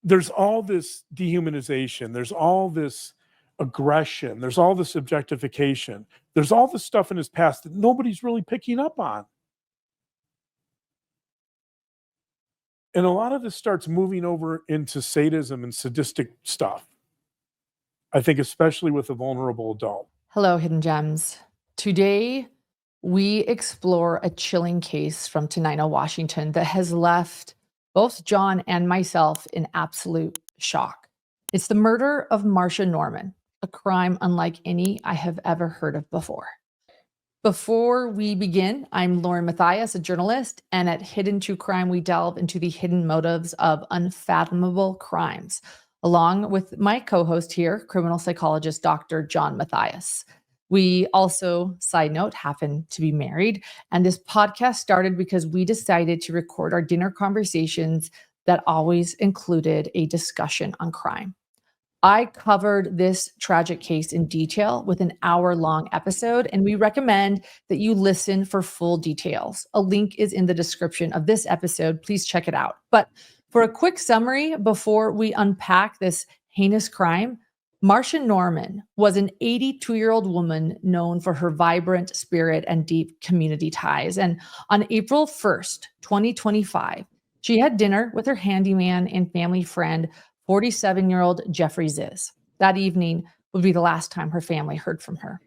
there's all this dehumanization, there's all this aggression, there's all this objectification, there's all this stuff in his past that nobody's really picking up on. And a lot of this starts moving over into sadism and sadistic stuff. I think especially with a vulnerable adult. Hello, Hidden Gems. Today, we explore a chilling case from Tenino, Washington that has left both John and myself in absolute shock. It's the murder of Marcia Norman, a crime unlike any I have ever heard of before. Before we begin, I'm Lauren Matthias, a journalist, and at Hidden True Crime, we delve into the hidden motives of unfathomable crimes, along with my co-host here, criminal psychologist Dr. John Matthias. We also, side note, happen to be married, and this podcast started because we decided to record our dinner conversations that always included a discussion on crime. I covered this tragic case in detail with an hour-long episode, and we recommend that you listen for full details. A link is in the description of this episode. Please check it out. But for a quick summary before we unpack this heinous crime, Marcia Norman was an 82-year-old woman known for her vibrant spirit and deep community ties. And on April 1st, 2025, she had dinner with her handyman and family friend, 47-year-old Jeffrey Zizz. That evening would be the last time her family heard from her.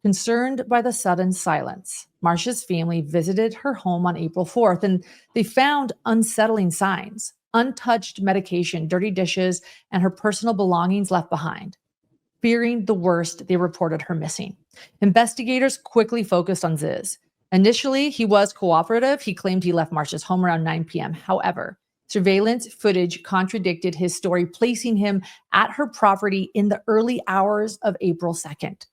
Concerned by the sudden silence, Marcia's family visited her home on April 4th, and they found unsettling signs: untouched medication, dirty dishes, and her personal belongings left behind. Fearing the worst, they reported her missing. Investigators quickly focused on Zizz. Initially, he was cooperative. He claimed he left Marcia's home around 9 p.m. However, surveillance footage contradicted his story, placing him at her property in the early hours of April 2nd.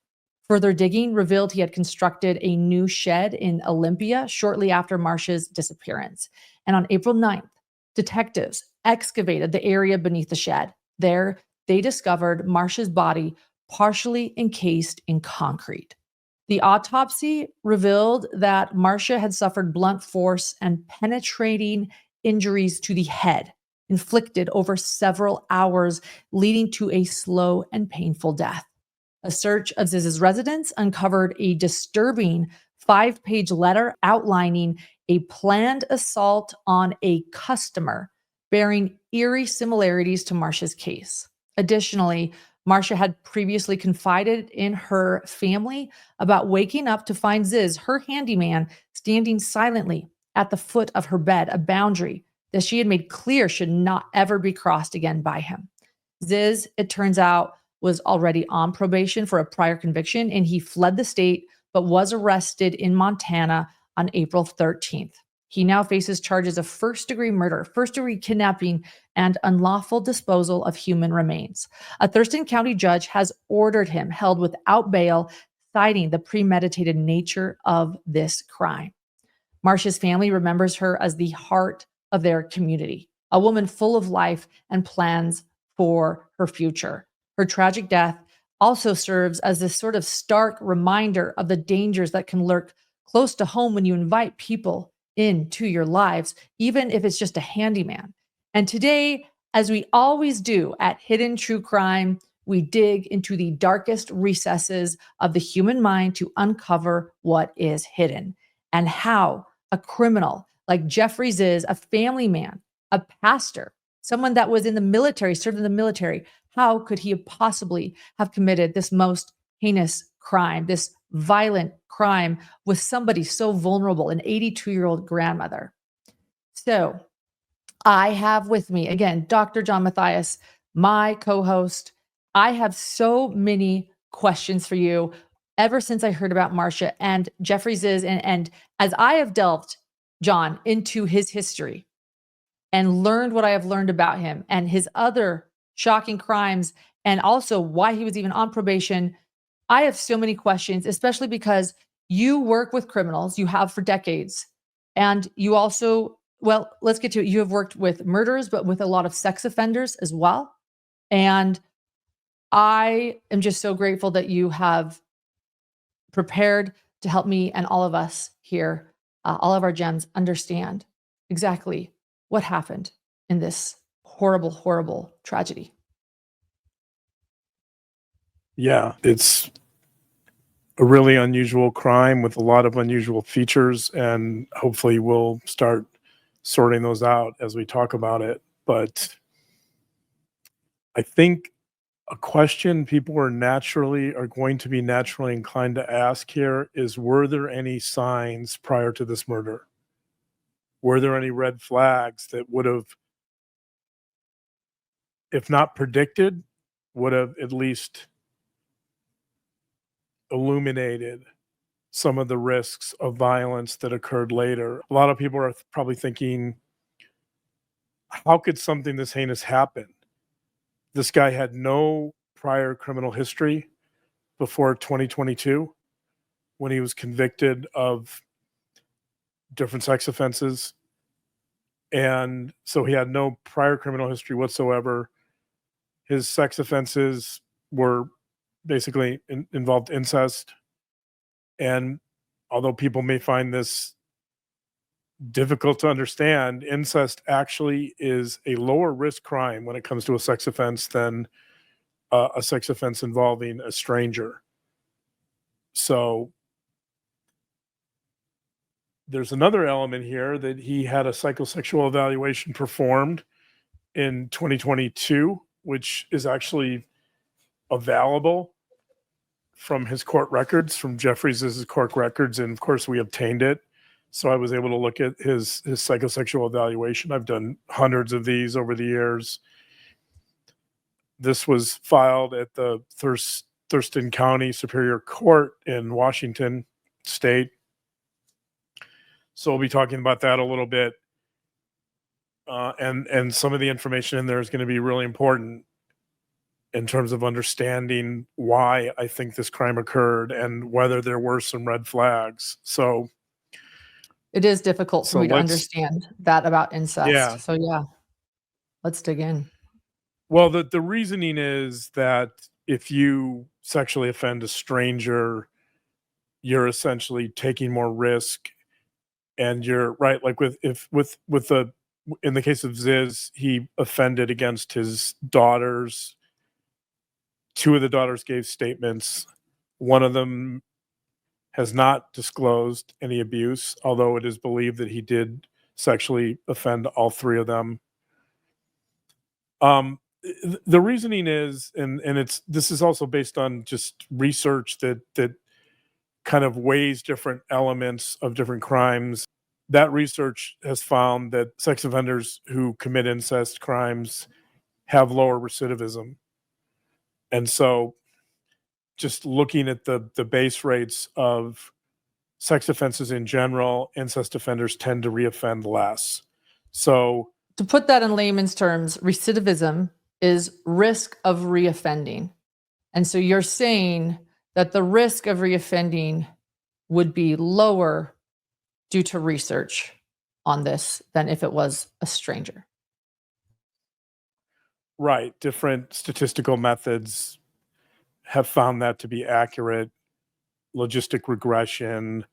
Further digging revealed he had constructed a new shed in Olympia shortly after Marcia's disappearance. And on April 9th, detectives excavated the area beneath the shed. There, they discovered Marcia's body partially encased in concrete. The autopsy revealed that Marcia had suffered blunt force and penetrating injuries to the head, inflicted over several hours, leading to a slow and painful death. A search of Zizz's residence uncovered a disturbing 5-page letter outlining a planned assault on a customer, bearing eerie similarities to Marcia's case. Additionally, Marcia had previously confided in her family about waking up to find Zizz, her handyman, standing silently at the foot of her bed, a boundary that she had made clear should not ever be crossed again by him. Zizz, it turns out, was already on probation for a prior conviction, and he fled the state but was arrested in Montana on April 13th. He now faces charges of first-degree murder, first-degree kidnapping, and unlawful disposal of human remains. A Thurston County judge has ordered him held without bail, citing the premeditated nature of this crime. Marcia's family remembers her as the heart of their community, a woman full of life and plans for her future. Her tragic death also serves as this sort of stark reminder of the dangers that can lurk close to home when you invite people into your lives, even if it's just a handyman. And today, as we always do at Hidden True Crime, we dig into the darkest recesses of the human mind to uncover what is hidden and how a criminal like Jeffrey Zizz, a family man, a pastor, someone that was in the military, served in the military, how could he have possibly have committed this most heinous crime, this violent crime with somebody so vulnerable, an 82-year-old grandmother? So I have with me, again, Dr. John Matthias, my co-host. I have so many questions for you ever since I heard about Marcia and Jeffrey Zizz. And as I have delved, John, into his history and learned what I have learned about him and his other shocking crimes, and also why he was even on probation, I have so many questions, especially because you work with criminals, you have for decades, and you also, well, let's get to it. You have worked with murderers, but with a lot of sex offenders as well. And I am just so grateful that you have prepared to help me and all of us here, all of our gems, understand exactly what happened in this horrible, horrible tragedy. Yeah, it's a really unusual crime with a lot of unusual features, and hopefully we'll start sorting those out as we talk about it. But I think a question people are going to be naturally inclined to ask here is, were there any signs prior to this murder? Were there any red flags that would have, if not predicted, would have at least illuminated some of the risks of violence that occurred later? A lot of people are probably thinking, how could something this heinous happen? This guy had no prior criminal history before 2022 when he was convicted of different sex offenses. And so he had no prior criminal history whatsoever. His sex offenses were basically involved incest. And although people may find this difficult to understand, incest actually is a lower risk crime when it comes to a sex offense than a sex offense involving a stranger. So there's another element here that he had a psychosexual evaluation performed in 2022, which is actually available from his court records, from Jeffries' court records. And of course, we obtained it. So I was able to look at his psychosexual evaluation. I've done hundreds of these over the years. This was filed at the Thurston County Superior Court in Washington State. So we'll be talking about that a little bit. And some of the information in there is going to be really important in terms of understanding why I think this crime occurred and whether there were some red flags. So it is difficult for me to understand that about incest. Yeah. So yeah, let's dig in. Well, the reasoning is that if you sexually offend a stranger, you're essentially taking more risk, and you're right. Like in the case of Zizz, he offended against his daughters. Two of the daughters gave statements. One of them has not disclosed any abuse, although it is believed that he did sexually offend all three of them. The reasoning is, and this is also based on just research that kind of weighs different elements of different crimes. That research has found that sex offenders who commit incest crimes have lower recidivism. And so just looking at the base rates of sex offenses in general, incest offenders tend to reoffend less. So to put that in layman's terms, recidivism is risk of reoffending. And so you're saying that the risk of reoffending would be lower due to research on this than if it was a stranger. Right. Different statistical methods have found that to be accurate. Logistic regression,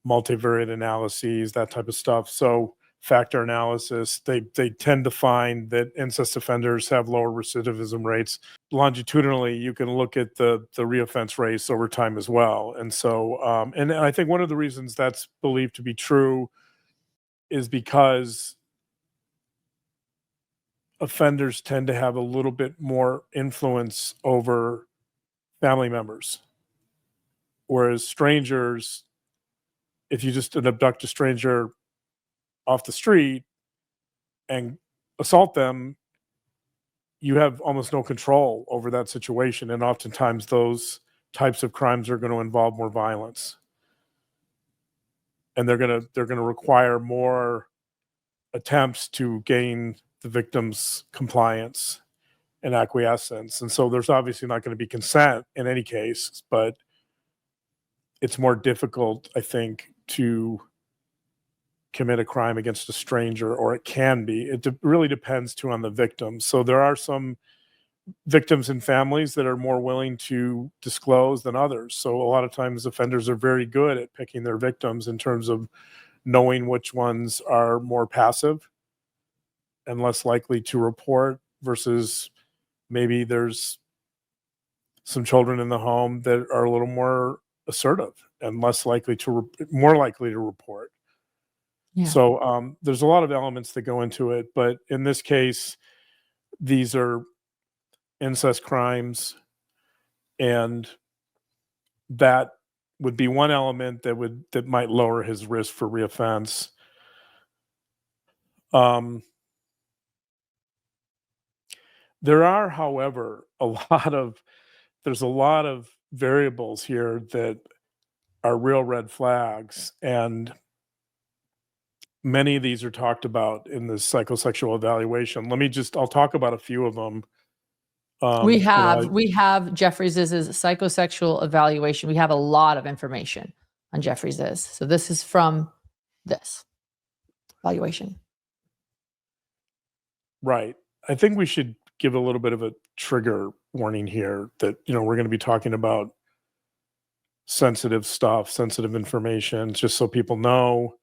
multivariate analyses, that type of stuff. So factor analysis, they tend to find that incest offenders have lower recidivism rates. Longitudinally, you can look at the reoffense rates over time as well. And so, and I think one of the reasons that's believed to be true is because offenders tend to have a little bit more influence over family members. Whereas strangers, if you just abduct a stranger off the street and assault them, you have almost no control over that situation. And oftentimes those types of crimes are going to involve more violence. And they're going to require more attempts to gain the victim's compliance and acquiescence. And so there's obviously not going to be consent in any case, but it's more difficult, I think, to commit a crime against a stranger, or it can be. It really depends too on the victim. So there are some victims and families that are more willing to disclose than others. So a lot of times offenders are very good at picking their victims in terms of knowing which ones are more passive and less likely to report, versus maybe there's some children in the home that are a little more assertive and less likely to more likely to report. Yeah. So there's a lot of elements that go into it, but in this case, these are incest crimes, and that would be one element that might lower his risk for reoffense. Um, there are, however, there's a lot of variables here that are real red flags, and many of these are talked about in the psychosexual evaluation. I'll talk about a few of them. We You know, have Jeffrey Zizz's psychosexual evaluation. We have a lot of information on Jeffrey Zizz. So this is from this evaluation. right. I think we should give a little bit of a trigger warning here that, we're going to be talking about sensitive stuff, sensitive information, just so people know.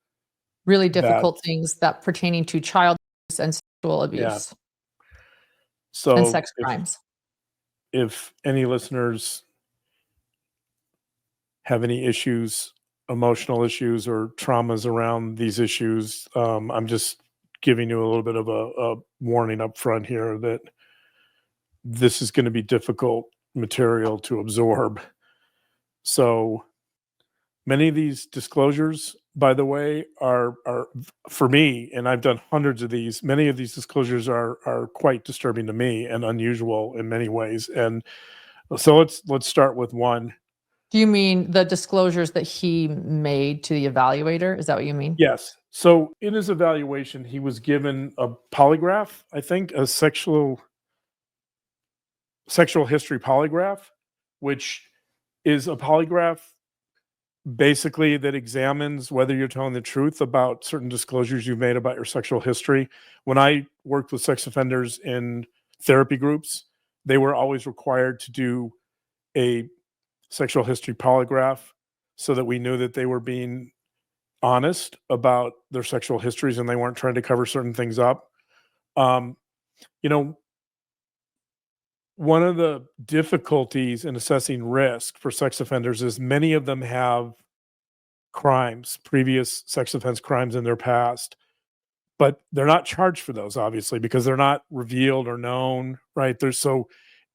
Really That difficult things that pertaining to child abuse and sexual Yeah. abuse and So sex crimes. if any listeners have any issues, emotional issues or traumas around these issues, I'm just giving you a little bit of a warning up front here that this is going to be difficult material to absorb. So many of these disclosures, by the way, are for me, and I've done hundreds of these. Many of these disclosures are quite disturbing to me and unusual in many ways. And so let's start with one. Do you mean the disclosures that he made to the evaluator? Is that what you mean? Yes. So in his evaluation, he was given a polygraph, I think, a sexual history polygraph, which is a polygraph basically that examines whether you're telling the truth about certain disclosures you've made about your sexual history. When I worked with sex offenders in therapy groups, they were always required to do a sexual history polygraph so that we knew that they were being honest about their sexual histories and they weren't trying to cover certain things up. Um, you know, one of the difficulties in assessing risk for sex offenders is many of them have previous sex offense crimes in their past, but they're not charged for those, obviously, because they're not revealed or known, right?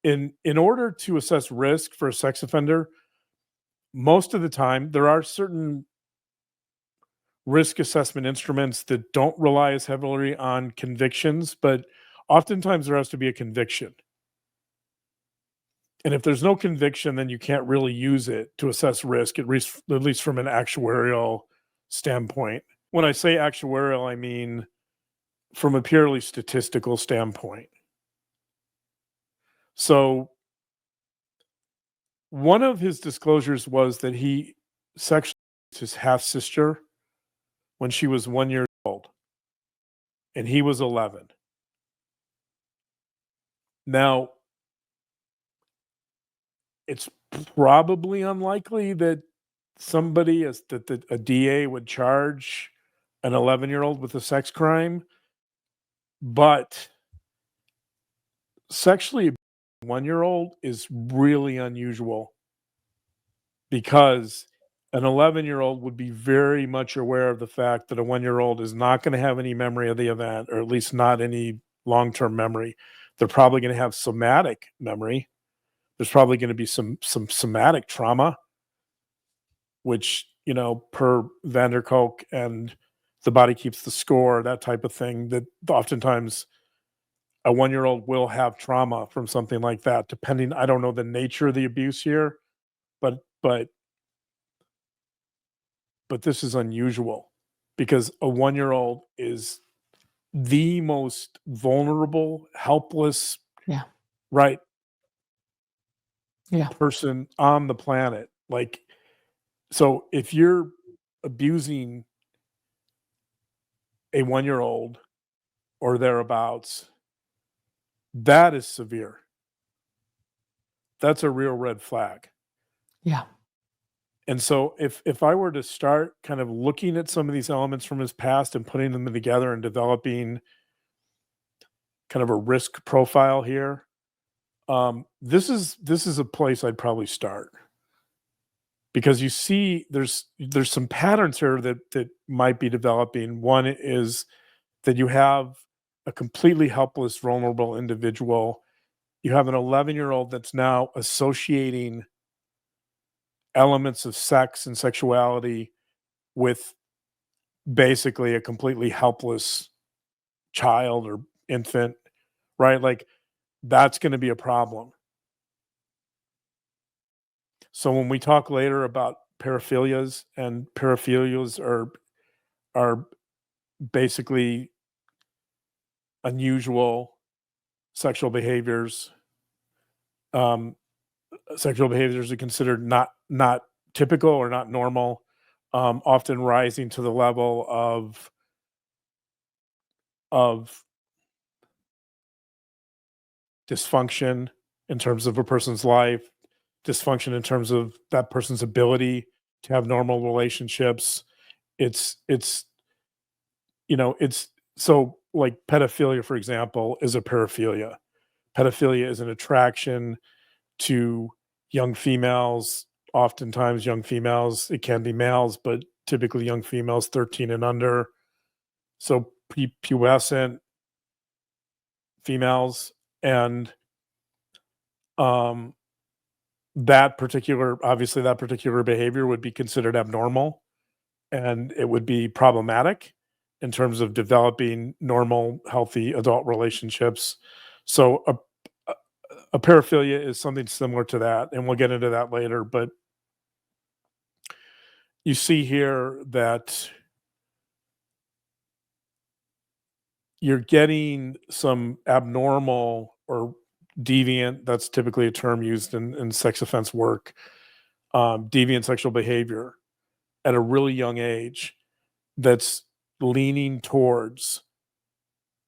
In order to assess risk for a sex offender, most of the time there are certain risk assessment instruments that don't rely as heavily on convictions, but oftentimes there has to be a conviction. And if there's no conviction, then you can't really use it to assess risk, at least from an actuarial standpoint. When I say actuarial, I mean from a purely statistical standpoint. So one of his disclosures was that he sexually abused his half sister when she was 1 year old, and he was 11. Now, it's probably unlikely that a DA would charge an 11-year-old with a sex crime, but sexually abusing a 1-year-old is really unusual because an 11-year-old would be very much aware of the fact that a 1-year-old is not going to have any memory of the event, or at least not any long-term memory. They're probably going to have somatic memory. There's probably going to be some somatic trauma, which, per Van der Kolk and The Body Keeps the Score, that type of thing, that oftentimes a 1-year-old will have trauma from something like that, depending. I don't know the nature of the abuse here, but this is unusual because a 1-year-old is the most vulnerable, helpless, Yeah. right, Yeah. person on the planet. Like, so if you're abusing a 1-year-old or thereabouts, that is severe. That's a real red flag. Yeah. And so if I were to start kind of looking at some of these elements from his past and putting them together and developing kind of a risk profile here, this is a place I'd probably start, because you see there's some patterns here that might be developing. One is that you have a completely helpless, vulnerable individual. You have an 11-year-old that's now associating elements of sex and sexuality with basically a completely helpless child or infant, right? Like, that's going to be a problem. So when we talk later about paraphilias, and paraphilias are basically unusual sexual behaviors. Sexual behaviors are considered not typical or not normal, often rising to the level of dysfunction in terms of a person's life, dysfunction in terms of that person's ability to have normal relationships. It's it's so, like, pedophilia, for example, is a paraphilia. Pedophilia is an attraction to young females, oftentimes young females. It can be males, but typically young females 13 and under. So pubescent females, and um that particular behavior would be considered abnormal, and it would be problematic in terms of developing normal, healthy adult relationships. So a, a paraphilia is something similar to that, and we'll get into that later. But you see here that you're getting some abnormal or deviant, that's typically a term used in sex offense work, deviant sexual behavior at a really young age that's leaning towards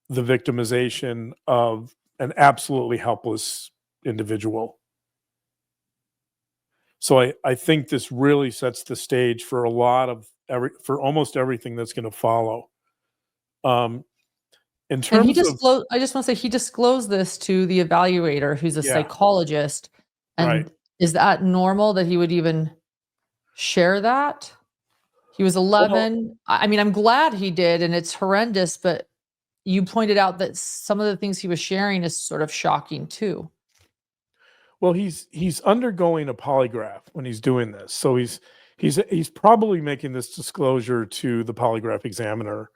the victimization of an absolutely helpless individual. So I think this really sets the stage for for almost everything that's going to follow. Um, in And he terms of disclosed, I just want to say he disclosed this to the evaluator, who's a Yeah, psychologist. right. And is that normal that he would even share that? He was Well, 11. I mean, I'm glad he did, and it's horrendous, but you pointed out that some of the things he was sharing is sort of shocking too. well, he's undergoing a polygraph when he's doing this, so he's probably making this disclosure to the polygraph examiner,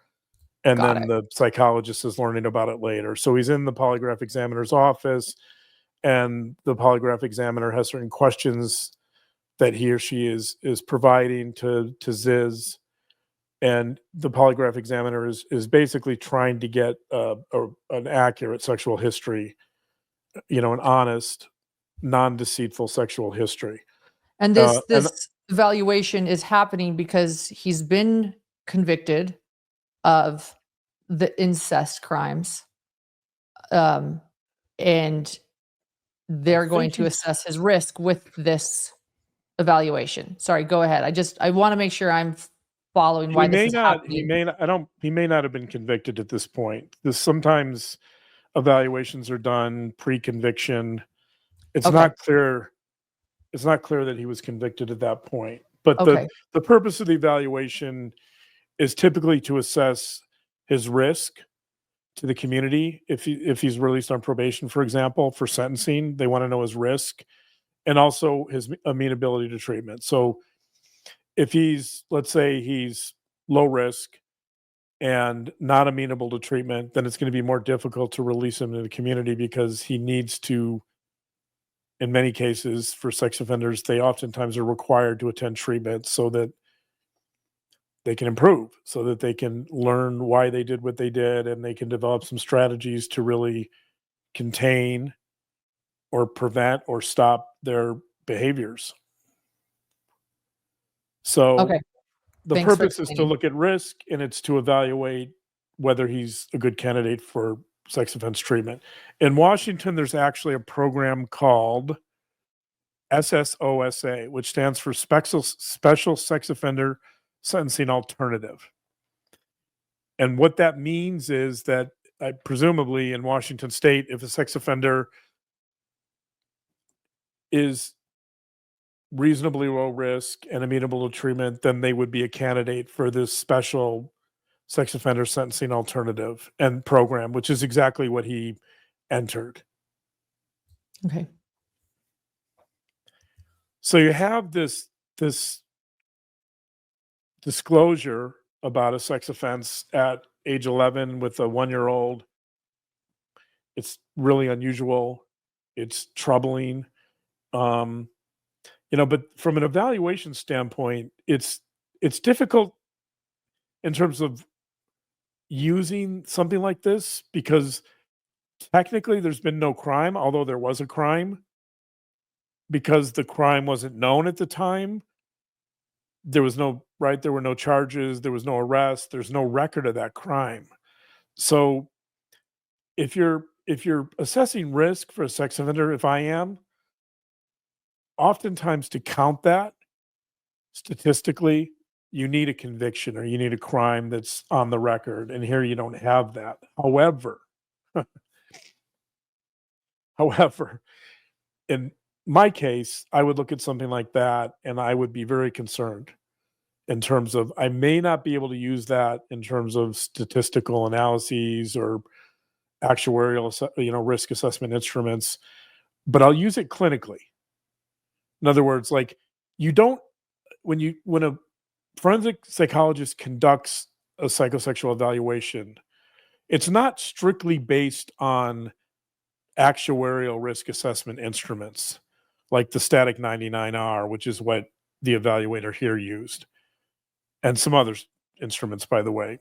and Got then it. the psychologist is learning about it later. So he's in the polygraph examiner's office, and the polygraph examiner has certain questions that he or she is providing to Zizz, and the polygraph examiner is basically trying to get an accurate sexual history, an honest, non-deceitful sexual history. And Uh, this and this evaluation is happening because he's been convicted of the incest crimes. Um, and I they're going think to he's assess his risk with this evaluation. Sorry, go ahead. I want to make sure I'm following why this is happening. he may not have been convicted at this point. This Sometimes evaluations are done pre-conviction. It's Okay. not clear it's not clear that he was convicted at that point. But Okay. the purpose of the evaluation is typically to assess his risk to the community. If he's released on probation, for example, for sentencing, they want to know his risk, and also his amenability to treatment. So if let's say he's low risk and not amenable to treatment, then it's going to be more difficult to release him to the community, because he needs to, in many cases, for sex offenders, they oftentimes are required to attend treatment so that they can improve, so that they can learn why they did what they did, and they can develop some strategies to really contain or prevent or stop their behaviors. So Okay. the Thanks for purpose is to explaining. look at risk, and it's to evaluate whether he's a good candidate for sex offense treatment. In Washington, there's actually a program called SSOSA, which stands for Special Sex Offender Sentencing Alternative. And what that means is that presumably in Washington State, if a sex offender is reasonably low risk and amenable to treatment, then they would be a candidate for this special sex offender sentencing alternative and program, which is exactly what he entered. Okay. So you have this disclosure about a sex offense at age 11 with a 1-year-old. It's really unusual. It's troubling. But from an evaluation standpoint, it's difficult in terms of using something like this because technically there's been no crime, although there was a crime. Because the crime wasn't known at the time, there were no charges, there was no arrest, there's no record of that crime. So if you're assessing risk for a sex offender, if I am, oftentimes to count that statistically, you need a conviction or you need a crime that's on the record. And here you don't have that. However, in my case, I would look at something like that and I would be very concerned in terms of I may not be able to use that in terms of statistical analyses or actuarial, risk assessment instruments, but I'll use it clinically. In other words, like when a forensic psychologist conducts a psychosexual evaluation, it's not strictly based on actuarial risk assessment instruments like the static 99R, which is what the evaluator here used, and some other instruments, by the way.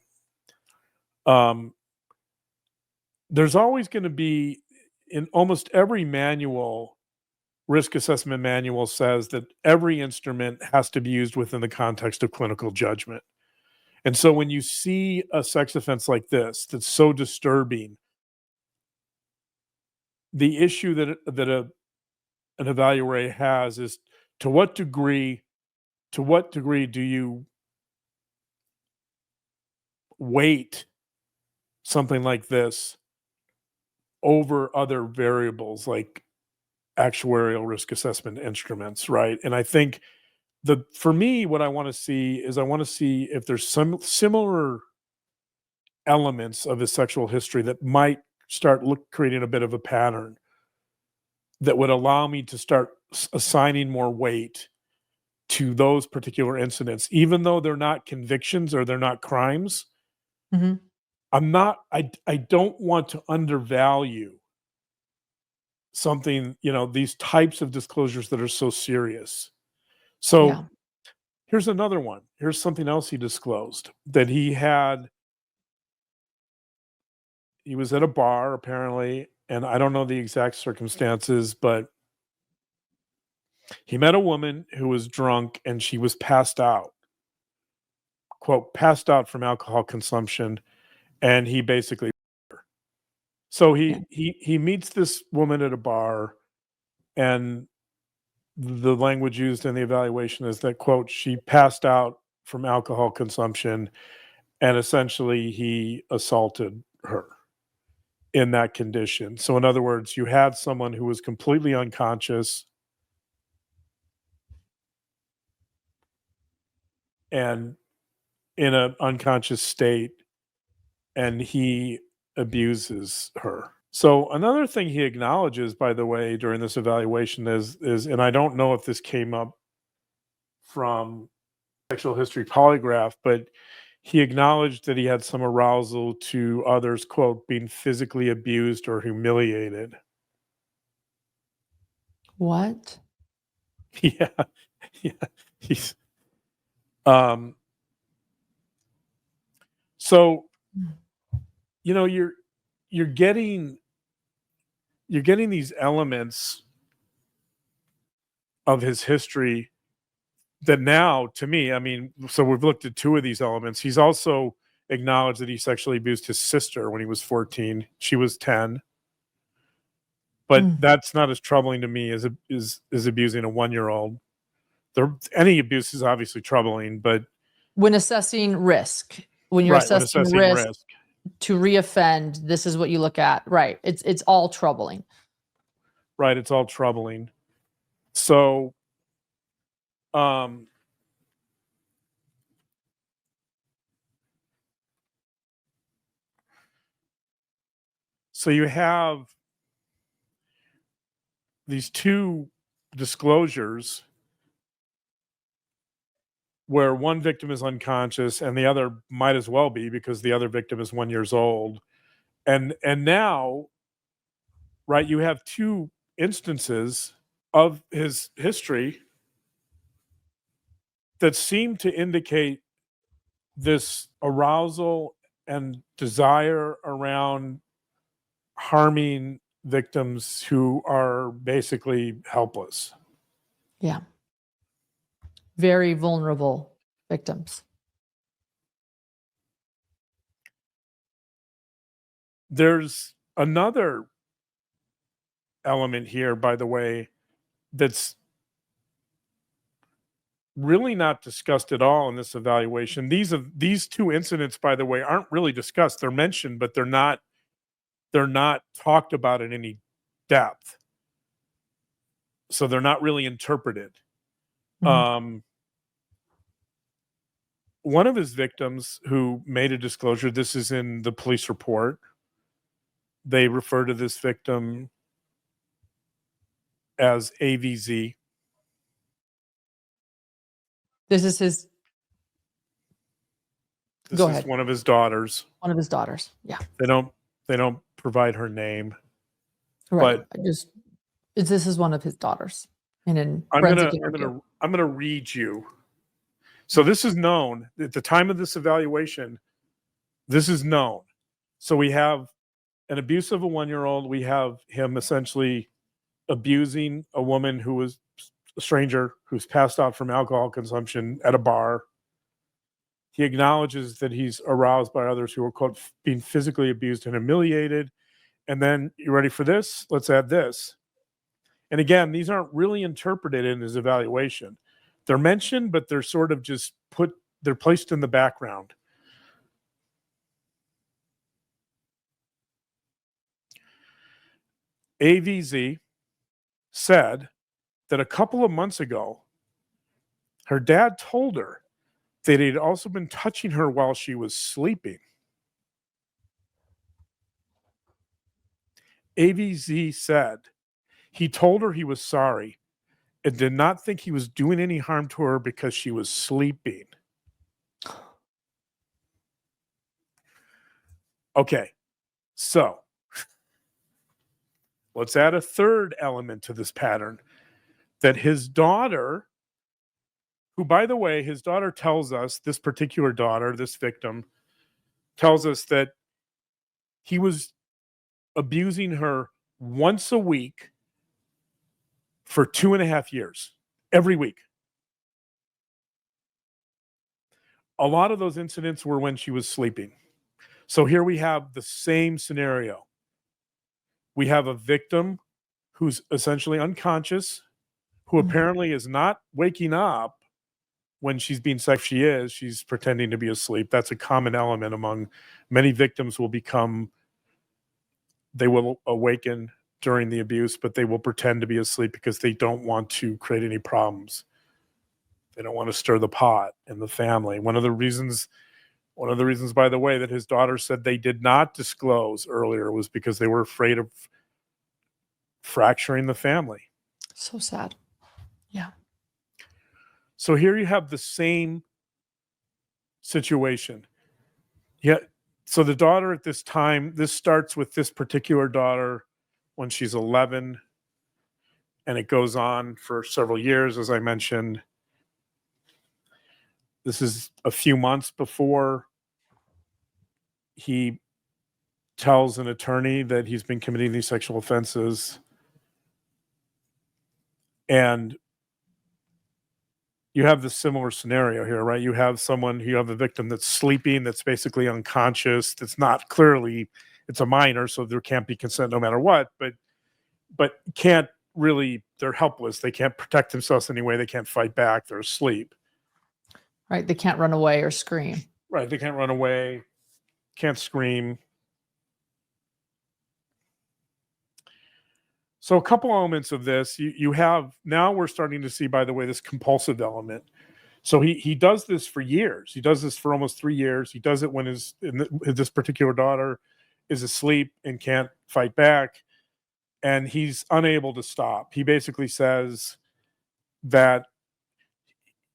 There's always going to be, in almost every manual, risk assessment manual says that every instrument has to be used within the context of clinical judgment. And so when you see a sex offense like this, that's so disturbing, the issue that an evaluator has is to what degree do you weight something like this over other variables like actuarial risk assessment instruments, right? And I think for me, what I want to see if there's some similar elements of his sexual history that might start creating a bit of a pattern that would allow me to start assigning more weight to those particular incidents, even though they're not convictions or they're not crimes. Mm-hmm. I don't want to undervalue something, these types of disclosures that are so serious. So here's another one. Here's something else he disclosed that he was at a bar apparently, and I don't know the exact circumstances, but he met a woman who was drunk and she was passed out, quote, passed out from alcohol consumption, and he basically, so he meets this woman at a bar, and the language used in the evaluation is that, quote, she passed out from alcohol consumption, and essentially he assaulted her in that condition. So in other words, you had someone who was completely unconscious and in an unconscious state, and he abuses her. So another thing he acknowledges, by the way, during this evaluation is, and I don't know if this came up from sexual history polygraph, but he acknowledged that he had some arousal to others, quote, being physically abused or humiliated. What? Yeah. He's so you're getting these elements of his history that now, to me, I mean, so we've looked at two of these elements. He's also acknowledged that he sexually abused his sister when he was 14. She was 10. But that's not as troubling to me as abusing a 1-year-old. Any abuse is obviously troubling, but when assessing risk, when you're right, assessing risk, to reoffend, this is what you look at. Right. It's all troubling. Right. It's all troubling. So, so you have these two disclosures where one victim is unconscious and the other might as well be, because the other victim is 1 year old. And now, right, you have two instances of his history that seem to indicate this arousal and desire around harming victims who are basically helpless. Yeah. Very vulnerable victims. There's another element here, by the way, that's really not discussed at all in this evaluation. These two incidents, by the way, aren't really discussed. They're mentioned, but they're not talked about in any depth. So they're not really interpreted. Mhm. One of his victims who made a disclosure, this is in the police report, they refer to this victim as AVZ. This is his. This Go is ahead. one of his daughters. One of his daughters. Yeah. They don't provide her name. Right. But This is one of his daughters. And in I'm forensic gonna interview. read you. So this is known at the time of this evaluation. This is known. So we have an abuse of a 1 year old. We have him essentially abusing a woman who was a stranger who's passed out from alcohol consumption at a bar. He acknowledges that he's aroused by others who are, quote, being physically abused and humiliated. And then, you ready for this? Let's add this. And again, these aren't really interpreted in his evaluation. They're mentioned, but they're sort of just they're placed in the background. AVZ said that a couple of months ago, her dad told her that he'd also been touching her while she was sleeping. AVZ said he told her he was sorry and did not think he was doing any harm to her because she was sleeping. Okay, so let's add a third element to this pattern, that his daughter, who, by the way, his daughter tells us, this particular daughter, this victim, tells us that he was abusing her once a week for 2.5 years, every week. A lot of those incidents were when she was sleeping. So here we have the same scenario. We have a victim who's essentially unconscious, who apparently is not waking up when she's being sexually. She is. She's pretending to be asleep. That's a common element among many victims. They will awaken during the abuse, but they will pretend to be asleep because they don't want to create any problems. They don't want to stir the pot in the family. One of the reasons, by the way, that his daughter said they did not disclose earlier was because they were afraid of fracturing the family. So sad. Yeah. So here you have the same situation. Yeah. So the daughter at this time, this starts with this particular daughter when she's 11, and it goes on for several years, as I mentioned. This is a few months before he tells an attorney that he's been committing these sexual offenses. And you have this similar scenario here, right? You have a victim that's sleeping, that's basically unconscious, that's not clearly, it's a minor, so there can't be consent no matter what, but can't really, they're helpless. They can't protect themselves anyway. They can't fight back. They're asleep. Right. They can't run away or scream. Right. They can't run away. can't scream. So a couple elements of this, you have, now we're starting to see, by the way, this compulsive element. So he does this for years. He does this for almost 3 years. He does it when this particular daughter is asleep and can't fight back, and he's unable to stop. He basically says that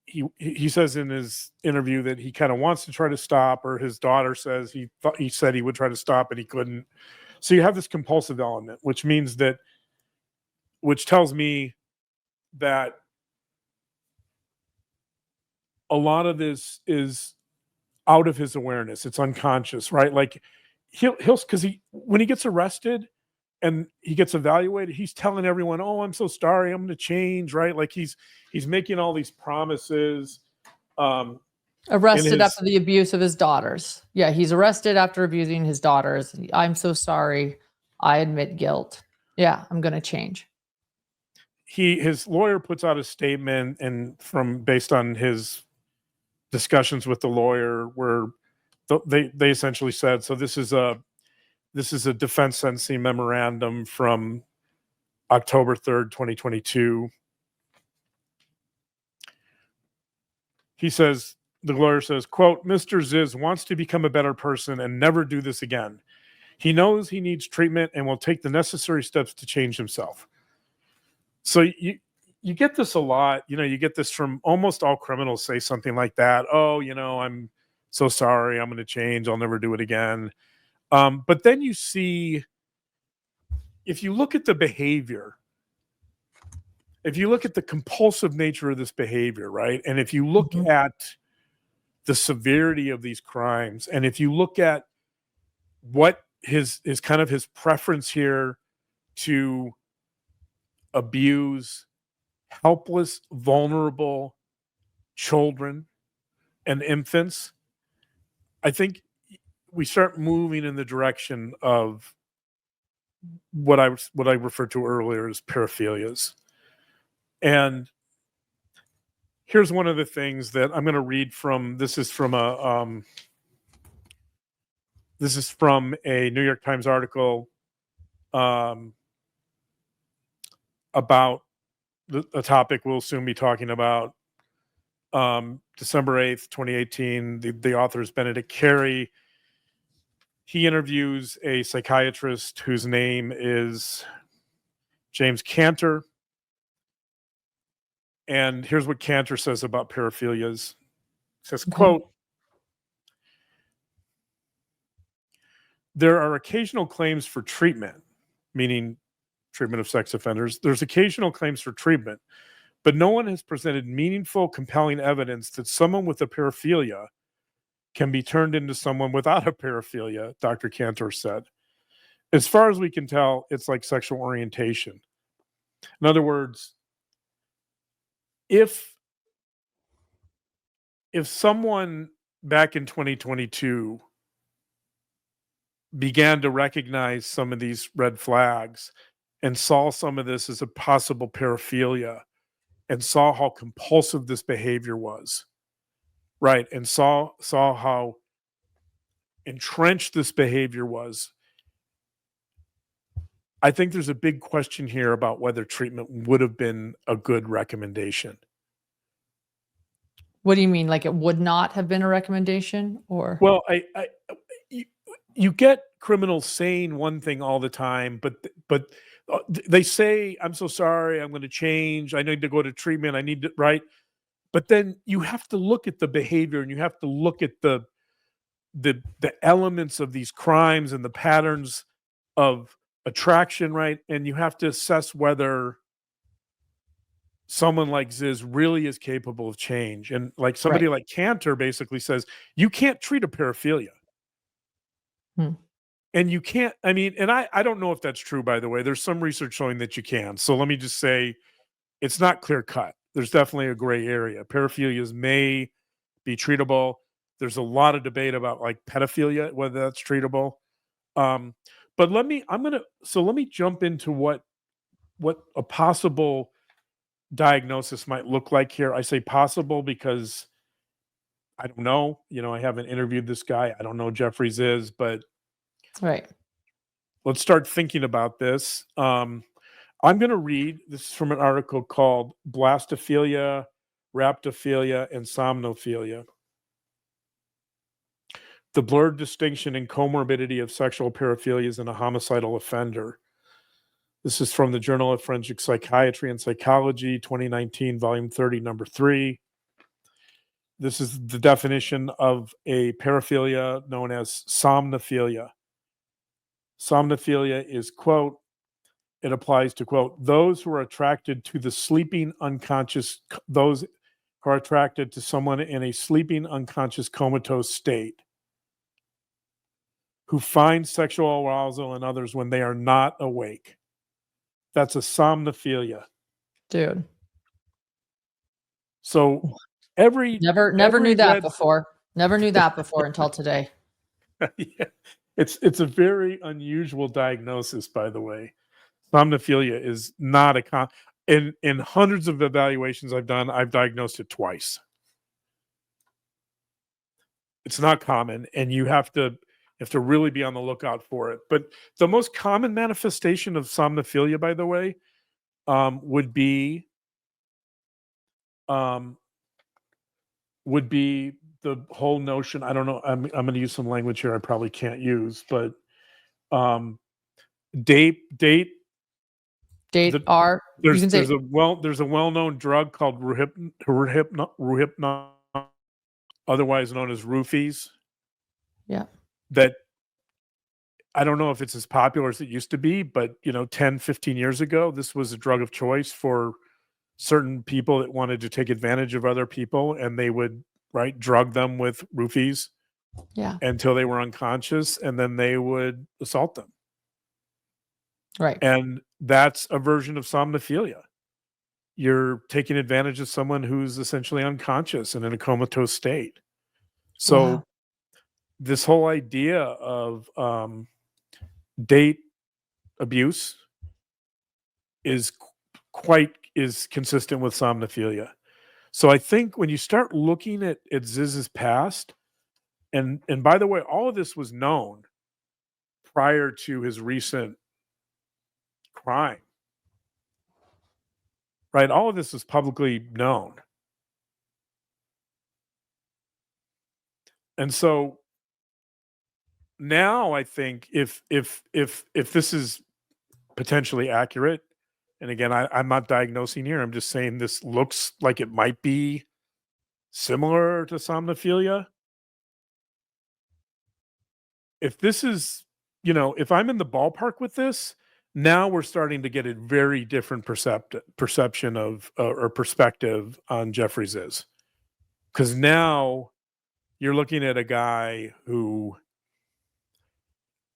he says in his interview that he kind of wants to try to stop, or his daughter says he said he would try to stop and he couldn't. So you have this compulsive element, which tells me that a lot of this is out of his awareness. It's unconscious, right? Like he'll because when he gets arrested and he gets evaluated, he's telling everyone, "Oh, I'm so sorry, I'm going to change," right? Like he's making all these promises. Arrested after the abuse of his daughters. Yeah, he's arrested after abusing his daughters. I'm so sorry. I admit guilt. Yeah, I'm going to change. His lawyer puts out a statement, and based on his discussions with the lawyer, where they essentially said, so this is a defense sentencing memorandum from October 3rd, 2022. He says, the lawyer says, quote, "Mr. Zizz wants to become a better person and never do this again. He knows he needs treatment and will take the necessary steps to change himself." So you get this a lot. You get this from almost all criminals say something like that. "Oh, I'm so sorry. I'm going to change. I'll never do it again." But then you see, if you look at the behavior, if you look at the compulsive nature of this behavior, right? And if you look at the severity of these crimes, and if you look at what his kind of his preference here to abuse helpless, vulnerable children and infants, I think we start moving in the direction of what I referred to earlier as paraphilias. And here's one of the things that I'm going to read from. This is from a New York Times article about a topic we'll soon be talking about. December 8th, 2018. The author is Benedict Carey. He interviews a psychiatrist whose name is James Cantor. And here's what Cantor says about paraphilias. He says, quote, "There are occasional claims for treatment," meaning treatment of sex offenders. "There's occasional claims for treatment, but no one has presented meaningful, compelling evidence that someone with a paraphilia can be turned into someone without a paraphilia," Dr. Cantor said. "As far as we can tell, it's like sexual orientation." In other words, if someone back in 2022 began to recognize some of these red flags and saw some of this as a possible paraphilia, and saw how compulsive this behavior was, right, and saw how entrenched this behavior was, I think there's a big question here about whether treatment would have been a good recommendation. What do you mean? Like it would not have been a recommendation, or? Well, you get criminals saying one thing all the time, but they say, "I'm so sorry, I'm going to change. I need to go to treatment. I need to," right? But then you have to look at the behavior, and you have to look at the elements of these crimes and the patterns of attraction, right? And you have to assess whether someone like Zizz really is capable of change. And like somebody like Cantor basically says, you can't treat a paraphilia. And you can't, and I don't know if that's true, by the way. There's some research showing that you can. So let me just say, it's not clear cut. There's definitely a gray area. Paraphilias may be treatable. There's a lot of debate about like pedophilia, whether that's treatable. But let me jump into what a possible diagnosis might look like here. I say possible because I don't know. I haven't interviewed this guy. I don't know Jeffrey Zizz, but Right. let's start thinking about this. I'm going to read, this is from an article called Blastophilia, Raptophilia, and Somnophilia. The blurred distinction and comorbidity of sexual paraphilias in a homicidal offender. This is from the Journal of Forensic Psychiatry and Psychology, 2019, volume 30, number 3. This is the definition of a paraphilia known as somnophilia. Somnophilia is, quote, it applies to, quote, those who are attracted to the sleeping unconscious, those who are attracted to someone in a sleeping unconscious comatose state, who find sexual arousal in others when they are not awake. That's a somnophilia. Dude. So Never every knew that red, before. Never knew that before until today. yeah, it's a very unusual diagnosis, by the way. Somnophilia is not a in hundreds of evaluations I've done, I've diagnosed it twice. It's not common, and you have to really be on the lookout for it. But the most common manifestation of somnophilia, by the way, would be the whole notion. I don't know. I'm going to use some language here I probably can't use, but date. There's a well-known drug called Rohypnol, otherwise known as roofies. Yeah. That I don't know if it's as popular as it used to be, but 10, 15 years ago, this was a drug of choice for certain people that wanted to take advantage of other people, and they would drug them with roofies until they were unconscious, and then they would assault them. Right. And that's a version of somnophilia. You're taking advantage of someone who's essentially unconscious and in a comatose state. So this whole idea of date abuse is consistent with somnophilia. So I think when you start looking at Zizz's past, and by the way, all of this was known prior to his recent crime, right? All of this was publicly known. And so now I think if this is potentially accurate, and again, I'm not diagnosing here, I'm just saying this looks like it might be similar to somnophilia. If this is, if I'm in the ballpark with this, now we're starting to get a very different perception of or perspective on Jeffrey Zizz. Because now you're looking at a guy who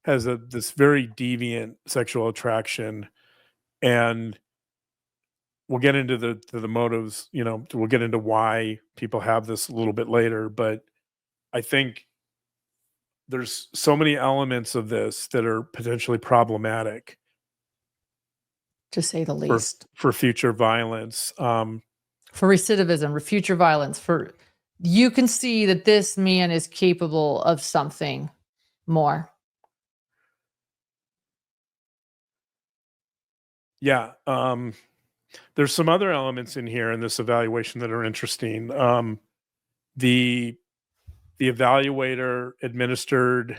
has this very deviant sexual attraction, and we'll get into the motives, we'll get into why people have this a little bit later, but I think there's so many elements of this that are potentially problematic, to say the least, for future violence, for recidivism, for future violence. You can see that this man is capable of something more. Yeah. There's some other elements in here in this evaluation that are interesting. The evaluator administered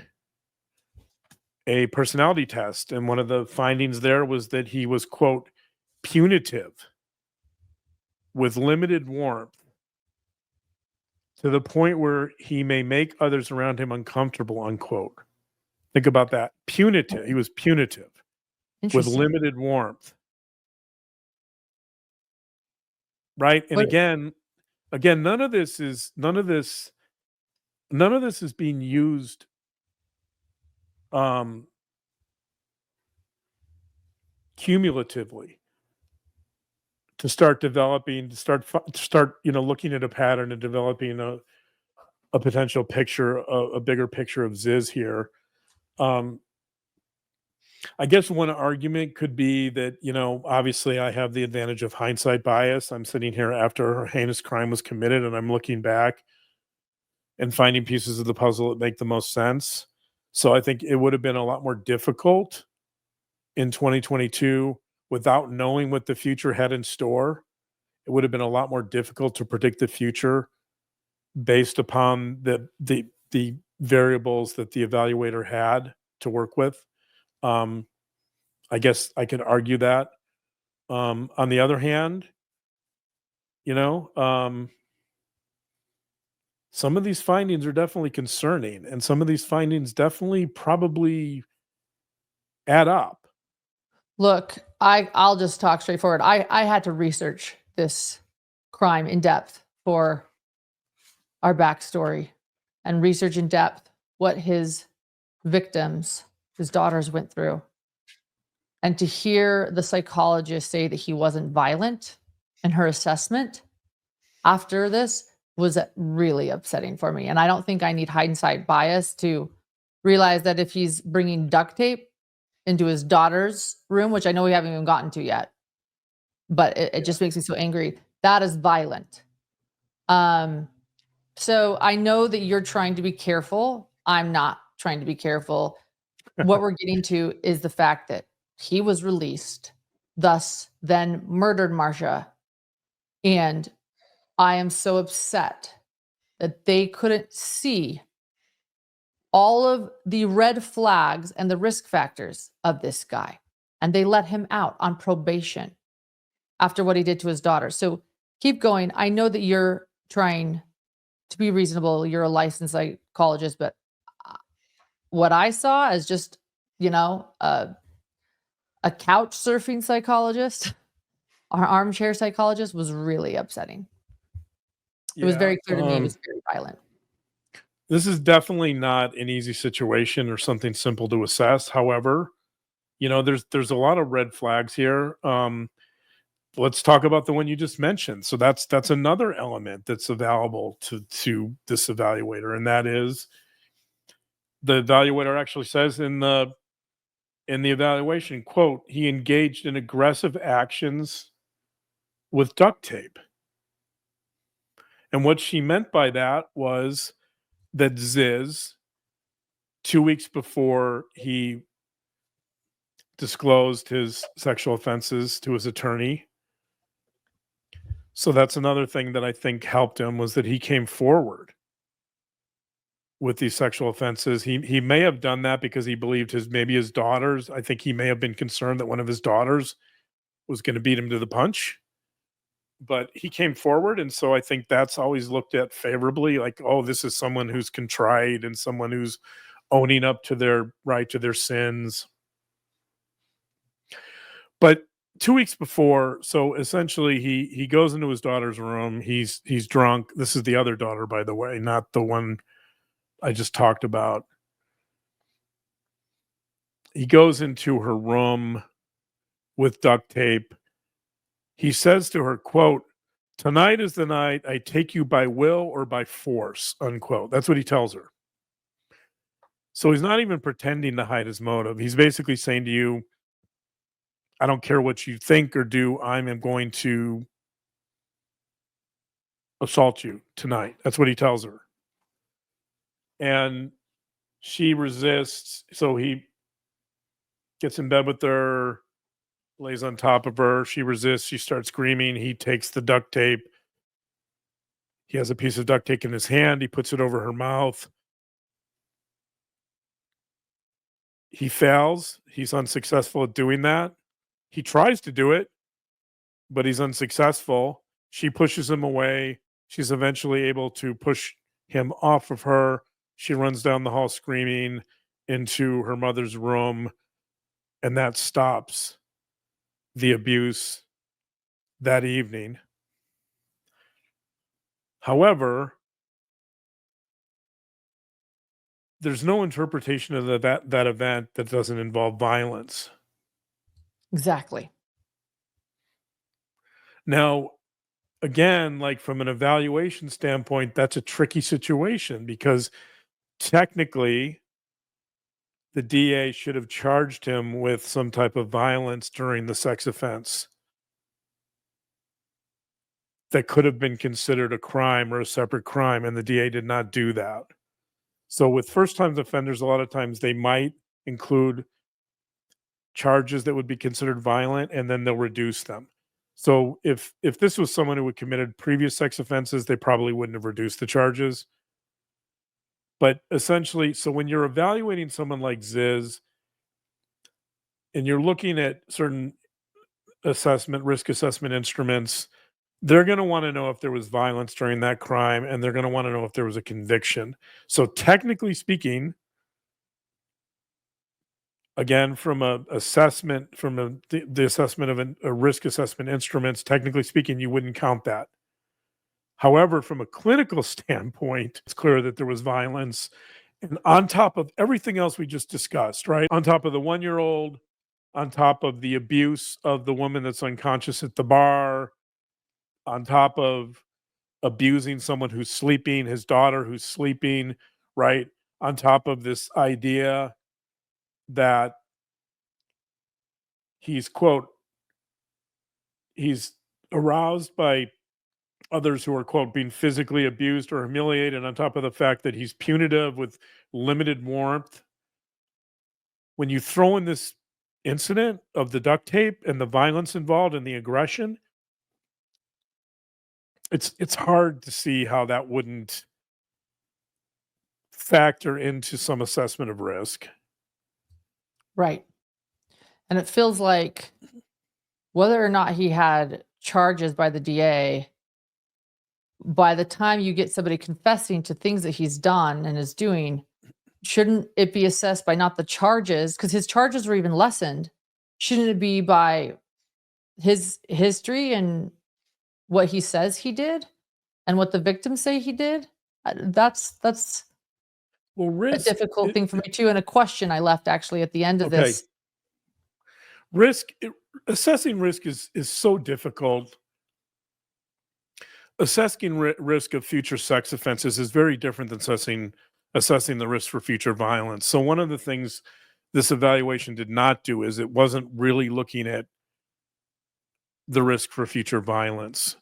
a personality test, and one of the findings there was that he was, quote, punitive, with limited warmth, to the point where he may make others around him uncomfortable, unquote. Think about that. Punitive. He was punitive with limited warmth. Right. And again, none of this is being used cumulatively to start looking at a pattern and developing a potential picture, a bigger picture of Zizz here. I guess one argument could be that, obviously I have the advantage of hindsight bias. I'm sitting here after a heinous crime was committed, and I'm looking back and finding pieces of the puzzle that make the most sense. So I think it would have been a lot more difficult in 2022 without knowing what the future had in store. It would have been a lot more difficult to predict the future based upon the variables that the evaluator had to work with. Um, I guess I could argue that. On the other hand, you know, some of these findings are definitely concerning, and some of these findings definitely probably add up. Look, I'll just talk straightforward. I had to research this crime in depth for our backstory and research in depth what his victims, his daughters, went through. And to hear the psychologist say that he wasn't violent in her assessment after this was really upsetting for me. And I don't think I need hindsight bias to realize that if he's bringing duct tape into his daughter's room, which I know we haven't even gotten to yet, but it just makes me so angry. That is violent. So I know that you're trying to be careful. I'm not trying to be careful. What we're getting to is the fact that he was released, thus then murdered Marcia. And I am so upset that they couldn't see all of the red flags and the risk factors of this guy. And they let him out on probation after what he did to his daughter. So keep going. I know that you're trying to be reasonable. You're a licensed psychologist, but what I saw as just, a couch surfing psychologist, our armchair psychologist, was really upsetting. It was very clear to me it was very violent. This is definitely not an easy situation or something simple to assess. However, there's a lot of red flags here. Let's talk about the one you just mentioned. So that's another element that's available to this evaluator, and that is the evaluator actually says in the evaluation, quote, he engaged in aggressive actions with duct tape. And what she meant by that was that Zizz, 2 weeks before he disclosed his sexual offenses to his attorney. So that's another thing that I think helped him, was that he came forward with these sexual offenses. He may have done that because he believed his daughters. I think he may have been concerned that one of his daughters was going to beat him to the punch. But he came forward, and so I think that's always looked at favorably, like, oh, this is someone who's contrite and someone who's owning up to their sins. But 2 weeks before, so essentially he goes into his daughter's room. He's drunk. This is the other daughter, by the way, not the one I just talked about. He goes into her room with duct tape. He says to her, quote, "Tonight is the night I take you by will or by force," unquote. That's what he tells her. So he's not even pretending to hide his motive. He's basically saying to you, I don't care what you think or do, I am going to assault you tonight. That's what he tells her. And she resists. So he gets in bed with her, lays on top of her. She resists. She starts screaming. He takes the duct tape. He has a piece of duct tape in his hand. He puts it over her mouth. He fails. He's unsuccessful at doing that. He tries to do it, but he's unsuccessful. She pushes him away. She's eventually able to push him off of her. She runs down the hall screaming into her mother's room, and that stops the abuse that evening. However, there's no interpretation of that event that doesn't involve violence. Exactly. Now, again, like from an evaluation standpoint, that's a tricky situation because technically the DA should have charged him with some type of violence during the sex offense. that could have been considered a crime or a separate crime, and the DA did not do that. So with first-time offenders, a lot of times they might include charges that would be considered violent, and then they'll reduce them. So if this was someone who had committed previous sex offenses, they probably wouldn't have reduced the charges. But essentially, so when you're evaluating someone like Zizz, and you're looking at certain risk assessment instruments, they're going to want to know if there was violence during that crime, and they're going to want to know if there was a conviction. So technically speaking, again, from the assessment of a risk assessment instruments, technically speaking, you wouldn't count that. However, from a clinical standpoint, it's clear that there was violence. And on top of everything else we just discussed, right? On top of the 1-year-old, on top of the abuse of the woman that's unconscious at the bar, on top of abusing someone who's sleeping, his daughter who's sleeping, right? On top of this idea that he's, quote, he's aroused by others who are, quote, being physically abused or humiliated, on top of the fact that he's punitive with limited warmth. When you throw in this incident of the duct tape and the violence involved and the aggression, it's hard to see how that wouldn't factor into some assessment of risk. Right. And it feels like whether or not he had charges by the DA, by the time you get somebody confessing to things that he's done and is doing, shouldn't it be assessed by not the charges? Because his charges were even lessened. Shouldn't it be by his history and what he says he did and what the victims say he did? That's Well, a risk, difficult thing for me too, and a question I left actually at the end of okay. this. Assessing risk is so difficult. Assessing risk of future sex offenses is very different than assessing the risk for future violence. So one of the things this evaluation did not do is it wasn't really looking at the risk for future violence,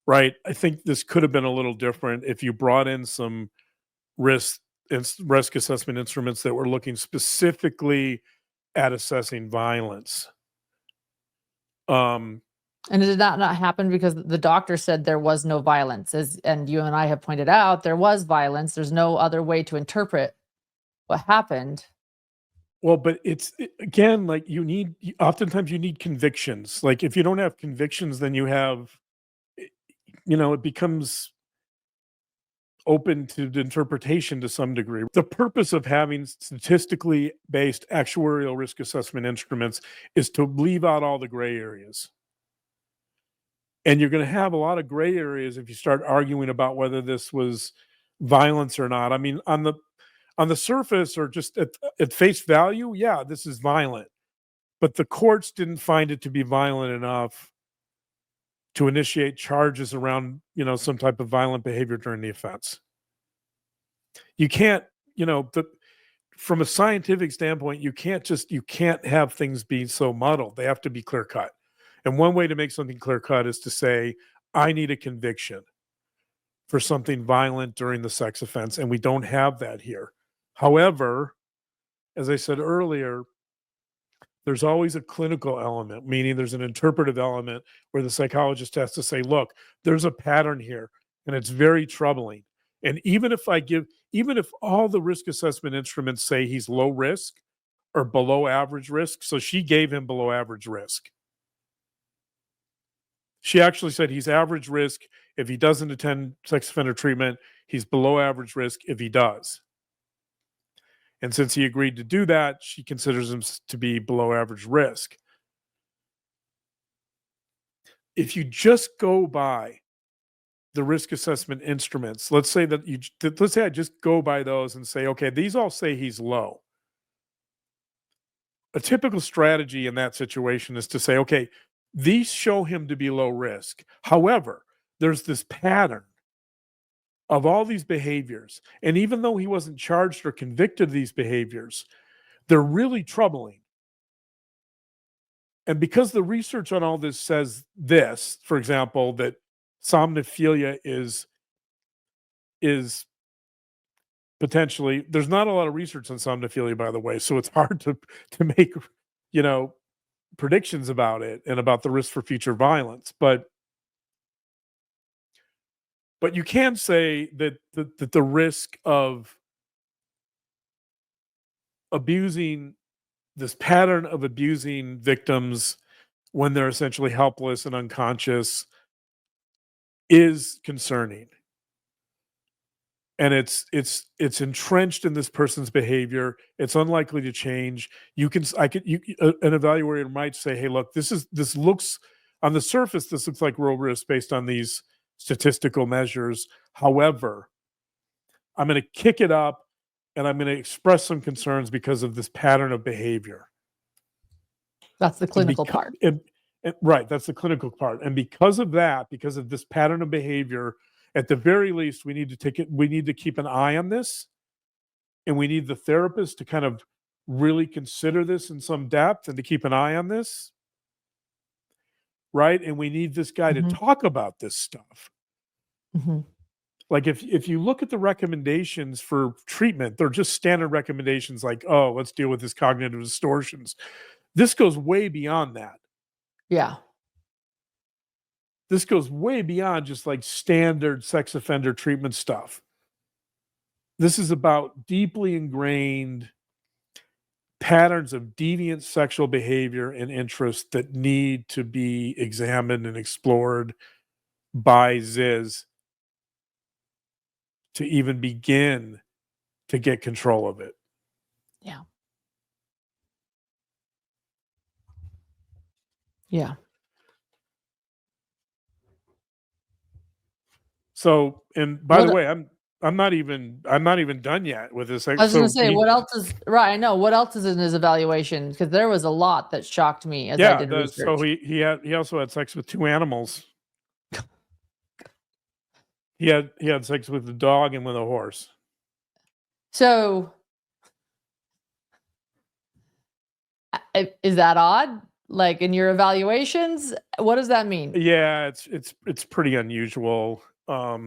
right? I think this could have been a little different if you brought in some risk assessment instruments that were looking specifically at assessing violence. And did that not happen because the doctor said there was no violence? And you and I have pointed out, there was violence. There's no other way to interpret what happened. Well, but again, like oftentimes you need convictions. Like if you don't have convictions, then you have, it becomes open to interpretation to some degree. The purpose of having statistically based actuarial risk assessment instruments is to leave out all the gray areas. And you're going to have a lot of gray areas if you start arguing about whether this was violence or not. I mean, on the surface or just at face value, yeah, this is violent. But the courts didn't find it to be violent enough to initiate charges around, some type of violent behavior during the offense. You can't, from a scientific standpoint, you can't have things be so muddled. They have to be clear cut. And one way to make something clear cut is to say, I need a conviction for something violent during the sex offense. And we don't have that here. However, as I said earlier, there's always a clinical element, meaning there's an interpretive element where the psychologist has to say, look, there's a pattern here and it's very troubling. And even if all the risk assessment instruments say he's low risk or below average risk, so she gave him below average risk. She actually said he's average risk if he doesn't attend sex offender treatment. He's below average risk if he does. And since he agreed to do that, she considers him to be below average risk. If you just go by the risk assessment instruments, let's say I just go by those and say, okay, these all say he's low. A typical strategy in that situation is to say, okay, these show him to be low risk. However, there's this pattern of all these behaviors. And even though he wasn't charged or convicted of these behaviors, they're really troubling. And because the research on all this says this, for example, that somnophilia is potentially, there's not a lot of research on somnophilia, by the way, so it's hard to make, predictions about it and about the risk for future violence. But you can say that the risk of abusing this pattern of abusing victims when they're essentially helpless and unconscious is concerning. And it's entrenched in this person's behavior. It's unlikely to change. An evaluator might say, hey, look, this looks, on the surface, this looks like real risk based on these statistical measures. However, I'm going to kick it up and I'm going to express some concerns because of this pattern of behavior. That's the clinical part. Right, that's the clinical part. And because of this pattern of behavior, at the very least, we need to keep an eye on this, and we need the therapist to kind of really consider this in some depth and to keep an eye on this, right? And we need this guy to talk about this stuff. Like if you look at the recommendations for treatment, they're just standard recommendations like, oh, let's deal with his cognitive distortions. This goes way beyond that. Yeah. This goes way beyond just like standard sex offender treatment stuff. This is about deeply ingrained patterns of deviant sexual behavior and interest that need to be examined and explored by Zizz to even begin to get control of it. Yeah. Yeah. So, and by the way, I'm not even done yet with this. I was going to say, what else is right? I know what else is in his evaluation, because there was a lot that shocked me as I did research. So he also had sex with 2 animals. He had sex with a dog and with a horse. So, is that odd? Like in your evaluations, what does that mean? Yeah, it's pretty unusual. I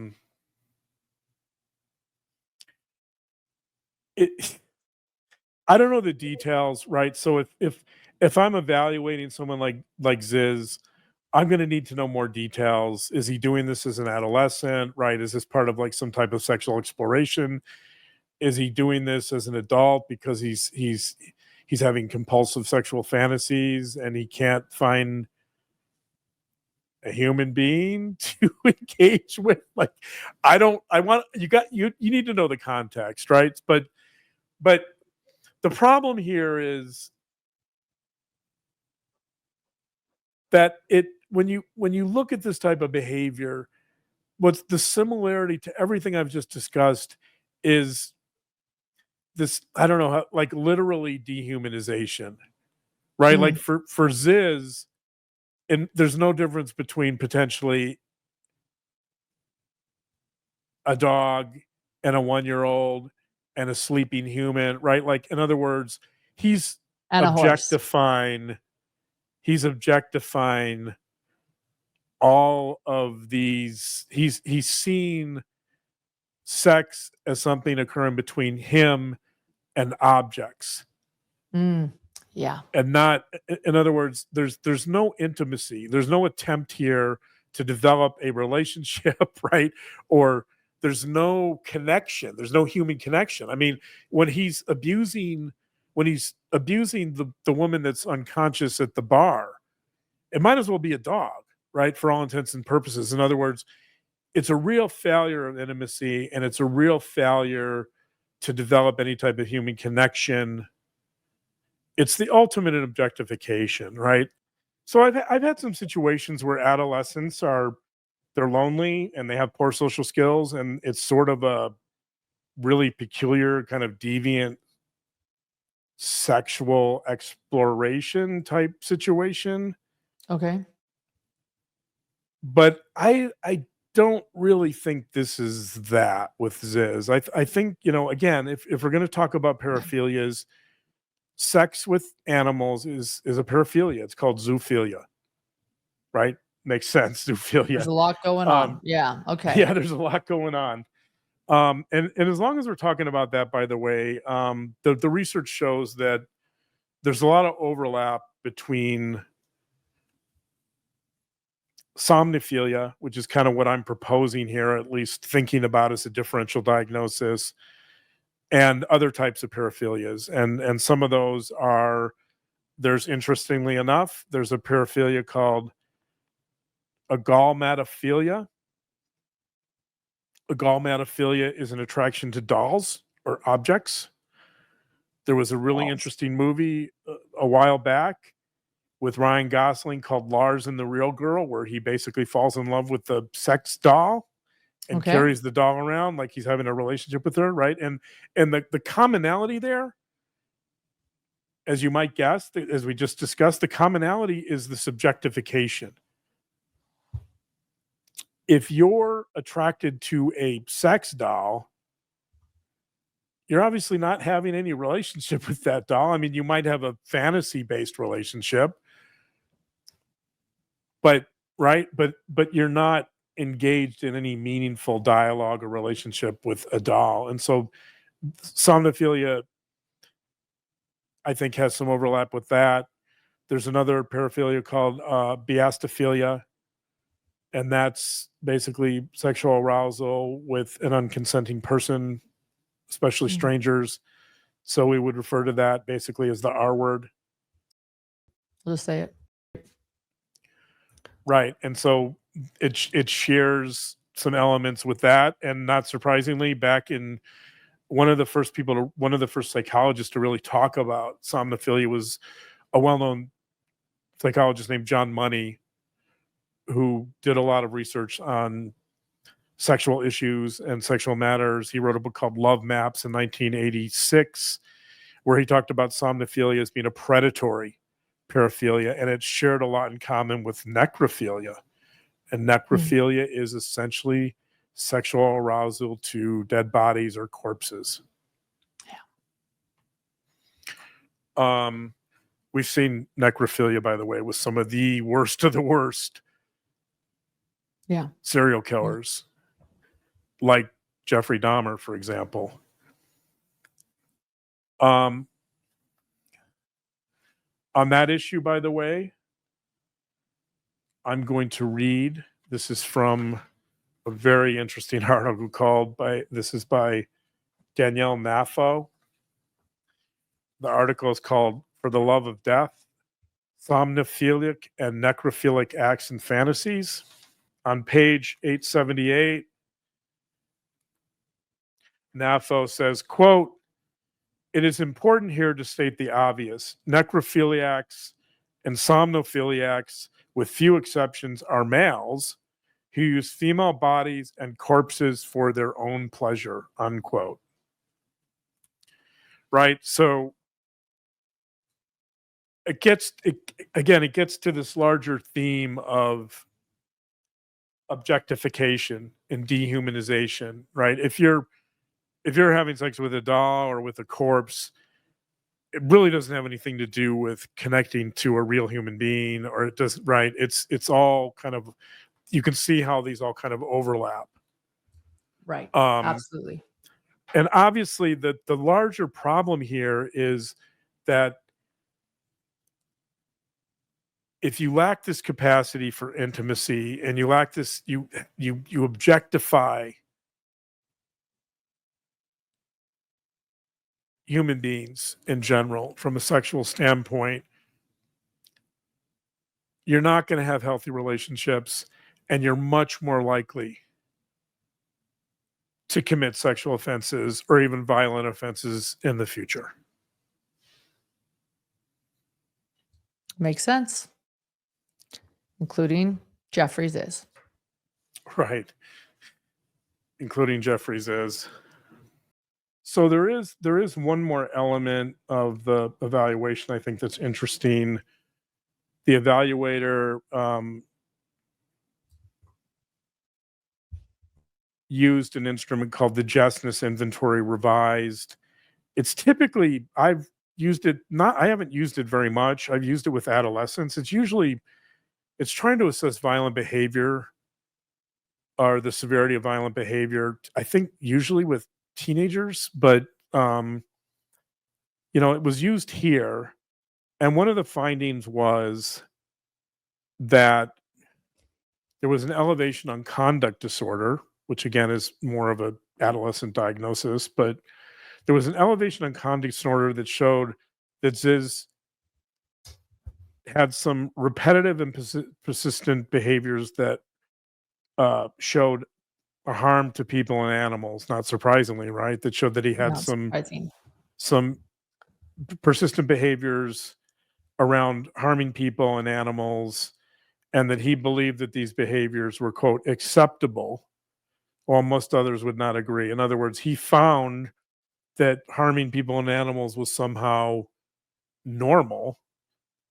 don't know the details, right? So if I'm evaluating someone like Zizz, I'm going to need to know more details. Is he doing this as an adolescent, right? Is this part of like some type of sexual exploration? Is he doing this as an adult because he's having compulsive sexual fantasies and he can't find a human being to engage with? Like, you need to know the context, right? But the problem here is that when you look at this type of behavior, what's the similarity to everything I've just discussed is this, I don't know how, like literally dehumanization, right? Like for Zizz, and there's no difference between potentially a dog and a 1-year-old and a sleeping human, right? Like, in other words, he's objectifying all of these. He's seen sex as something occurring between him and objects. Yeah. And not, in other words, there's no intimacy. There's no attempt here to develop a relationship, right? Or there's no connection. There's no human connection. I mean, when he's abusing the woman that's unconscious at the bar, it might as well be a dog, right? For all intents and purposes. In other words, it's a real failure of intimacy, and it's a real failure to develop any type of human connection. It's the ultimate in objectification, right? So I've had some situations where adolescents they're lonely and they have poor social skills, and it's sort of a really peculiar kind of deviant sexual exploration type situation. Okay. But I don't really think this is that with Zizz. I think, again, if we're going to talk about paraphilias, sex with animals is a paraphilia. It's called zoophilia, right? makes sense. Zoophilia. There's a lot going on. Yeah. Okay. Yeah, there's a lot going on. And as long as we're talking about that, by the way, the research shows that there's a lot of overlap between somnophilia, which is kind of what I'm proposing here, at least thinking about as a differential diagnosis, and other types of paraphilias. And some of those are, there's, interestingly enough, there's a paraphilia called agalmatophilia. Agalmatophilia is an attraction to dolls or objects. There was a really interesting movie a while back with Ryan Gosling called Lars and the Real Girl, where he basically falls in love with the sex doll and carries the doll around like he's having a relationship with her, right? And the commonality there, as you might guess, as we just discussed, the commonality is the subjectification. If you're attracted to a sex doll, you're obviously not having any relationship with that doll. I mean, you might have a fantasy-based relationship, but you're not engaged in any meaningful dialogue or relationship with a doll. And so somnophilia, I think, has some overlap with that. There's another paraphilia called biastophilia, and that's basically sexual arousal with an unconsenting person, especially strangers. So we would refer to that basically as the R word. Let's say it. Right. And so it shares some elements with that. And not surprisingly, back in one of the first psychologists to really talk about somnophilia was a well-known psychologist named John Money, who did a lot of research on sexual issues and sexual matters. He wrote a book called Love Maps in 1986, where he talked about somnophilia as being a predatory paraphilia, and it shared a lot in common with necrophilia. And necrophilia is essentially sexual arousal to dead bodies or corpses. Yeah. We've seen necrophilia, by the way, with some of the worst of the worst serial killers, like Jeffrey Dahmer, for example. On that issue, by the way, I'm going to read, this is from a very interesting article by Danielle Naffo. The article is called For the Love of Death, Somnophilic and Necrophilic Acts and Fantasies. On page 878, Naffo says, quote, "It is important here to state the obvious. Necrophiliacs and somnophiliacs, with few exceptions, are males who use female bodies and corpses for their own pleasure," unquote. Right? So it gets to this larger theme of objectification and dehumanization, right? If you're having sex with a doll or with a corpse, it really doesn't have anything to do with connecting to a real human being, or it doesn't, right? It's all kind of, you can see how these all kind of overlap. Right. Absolutely. And obviously the larger problem here is that if you lack this capacity for intimacy and you lack this, you objectify human beings in general from a sexual standpoint, you're not going to have healthy relationships, and you're much more likely to commit sexual offenses or even violent offenses in the future. Makes sense. Including Jeffrey Zizz. Right. Including Jeffrey Zizz. So there is one more element of the evaluation I think that's interesting. The evaluator used an instrument called the Justness Inventory Revised. It's typically, I haven't used it very much. I've used it with adolescents. It's usually it's trying to assess violent behavior or the severity of violent behavior, I think usually with teenagers, but it was used here. And one of the findings was that there was an elevation on conduct disorder, which again is more of a adolescent diagnosis, but there was an elevation on conduct disorder that showed that Zizz had some repetitive and persistent behaviors that showed a harm to people and animals. Not surprisingly, right? That showed that he had Not surprising. some persistent behaviors around harming people and animals, and that he believed that these behaviors were, quote, acceptable, while most others would not agree. In other words, he found that harming people and animals was somehow normal,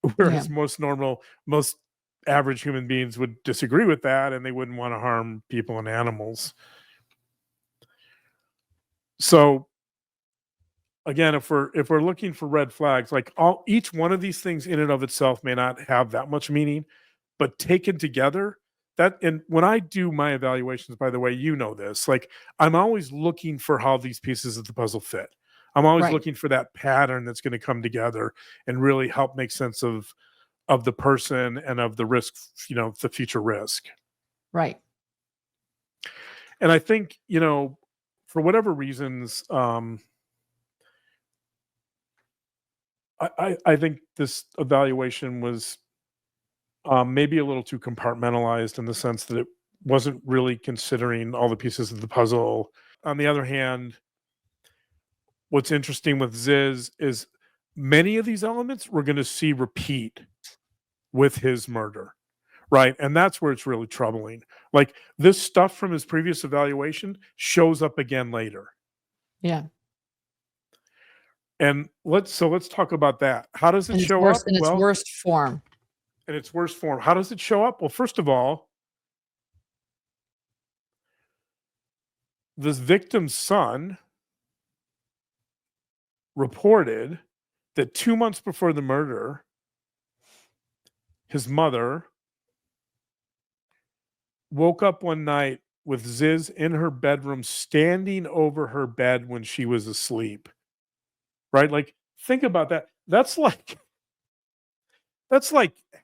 Yeah. whereas most average human beings would disagree with that, and they wouldn't want to harm people and animals. So again, if we're looking for red flags, like each one of these things in and of itself may not have that much meaning, but taken together, and when I do my evaluations, by the way, this, like, I'm always looking for how these pieces of the puzzle fit. I'm always Right. looking for that pattern that's going to come together and really help make sense of the person and of the risk, the future risk. Right. And I think, for whatever reasons, I think this evaluation was maybe a little too compartmentalized in the sense that it wasn't really considering all the pieces of the puzzle. On the other hand, what's interesting with Zizz is many of these elements we're going to see repeat with his murder, right? And that's where it's really troubling. Like, this stuff from his previous evaluation shows up again later. Yeah. And let's talk about that. How does it show up? In its worst form. In its worst form. How does it show up? Well, first of all, this victim's son reported that 2 months before the murder, his mother woke up one night with Zizz in her bedroom, standing over her bed when she was asleep. Right? Like, think about that. That's like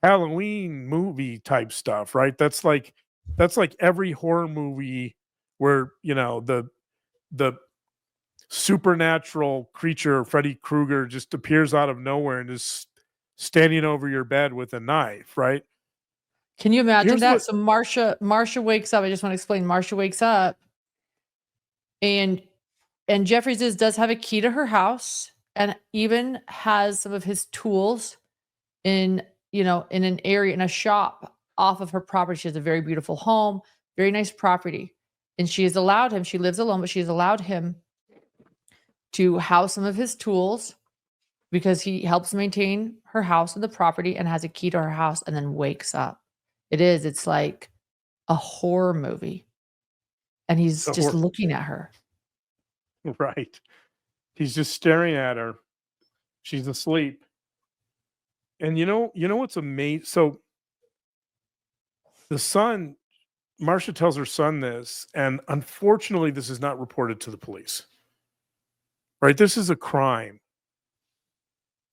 Halloween movie type stuff, right? That's like every horror movie where, the supernatural creature Freddy Krueger just appears out of nowhere and is standing over your bed with a knife, right? Can you imagine Here's that? what- So Marcia wakes up. I just want to explain. Marcia wakes up, and Jeffrey Zizz does have a key to her house, and even has some of his tools in in an area, in a shop off of her property. She has a very beautiful home, very nice property, and she has allowed him. She lives alone, but she has allowed him to house some of his tools because he helps maintain her house and the property, and has a key to her house, and then wakes up. It's like a horror movie. And he's just looking at her. Right. He's just staring at her. She's asleep. And you know what's amazing? So the son, Marcia tells her son this, and unfortunately, this is not reported to the police. Right? This is a crime.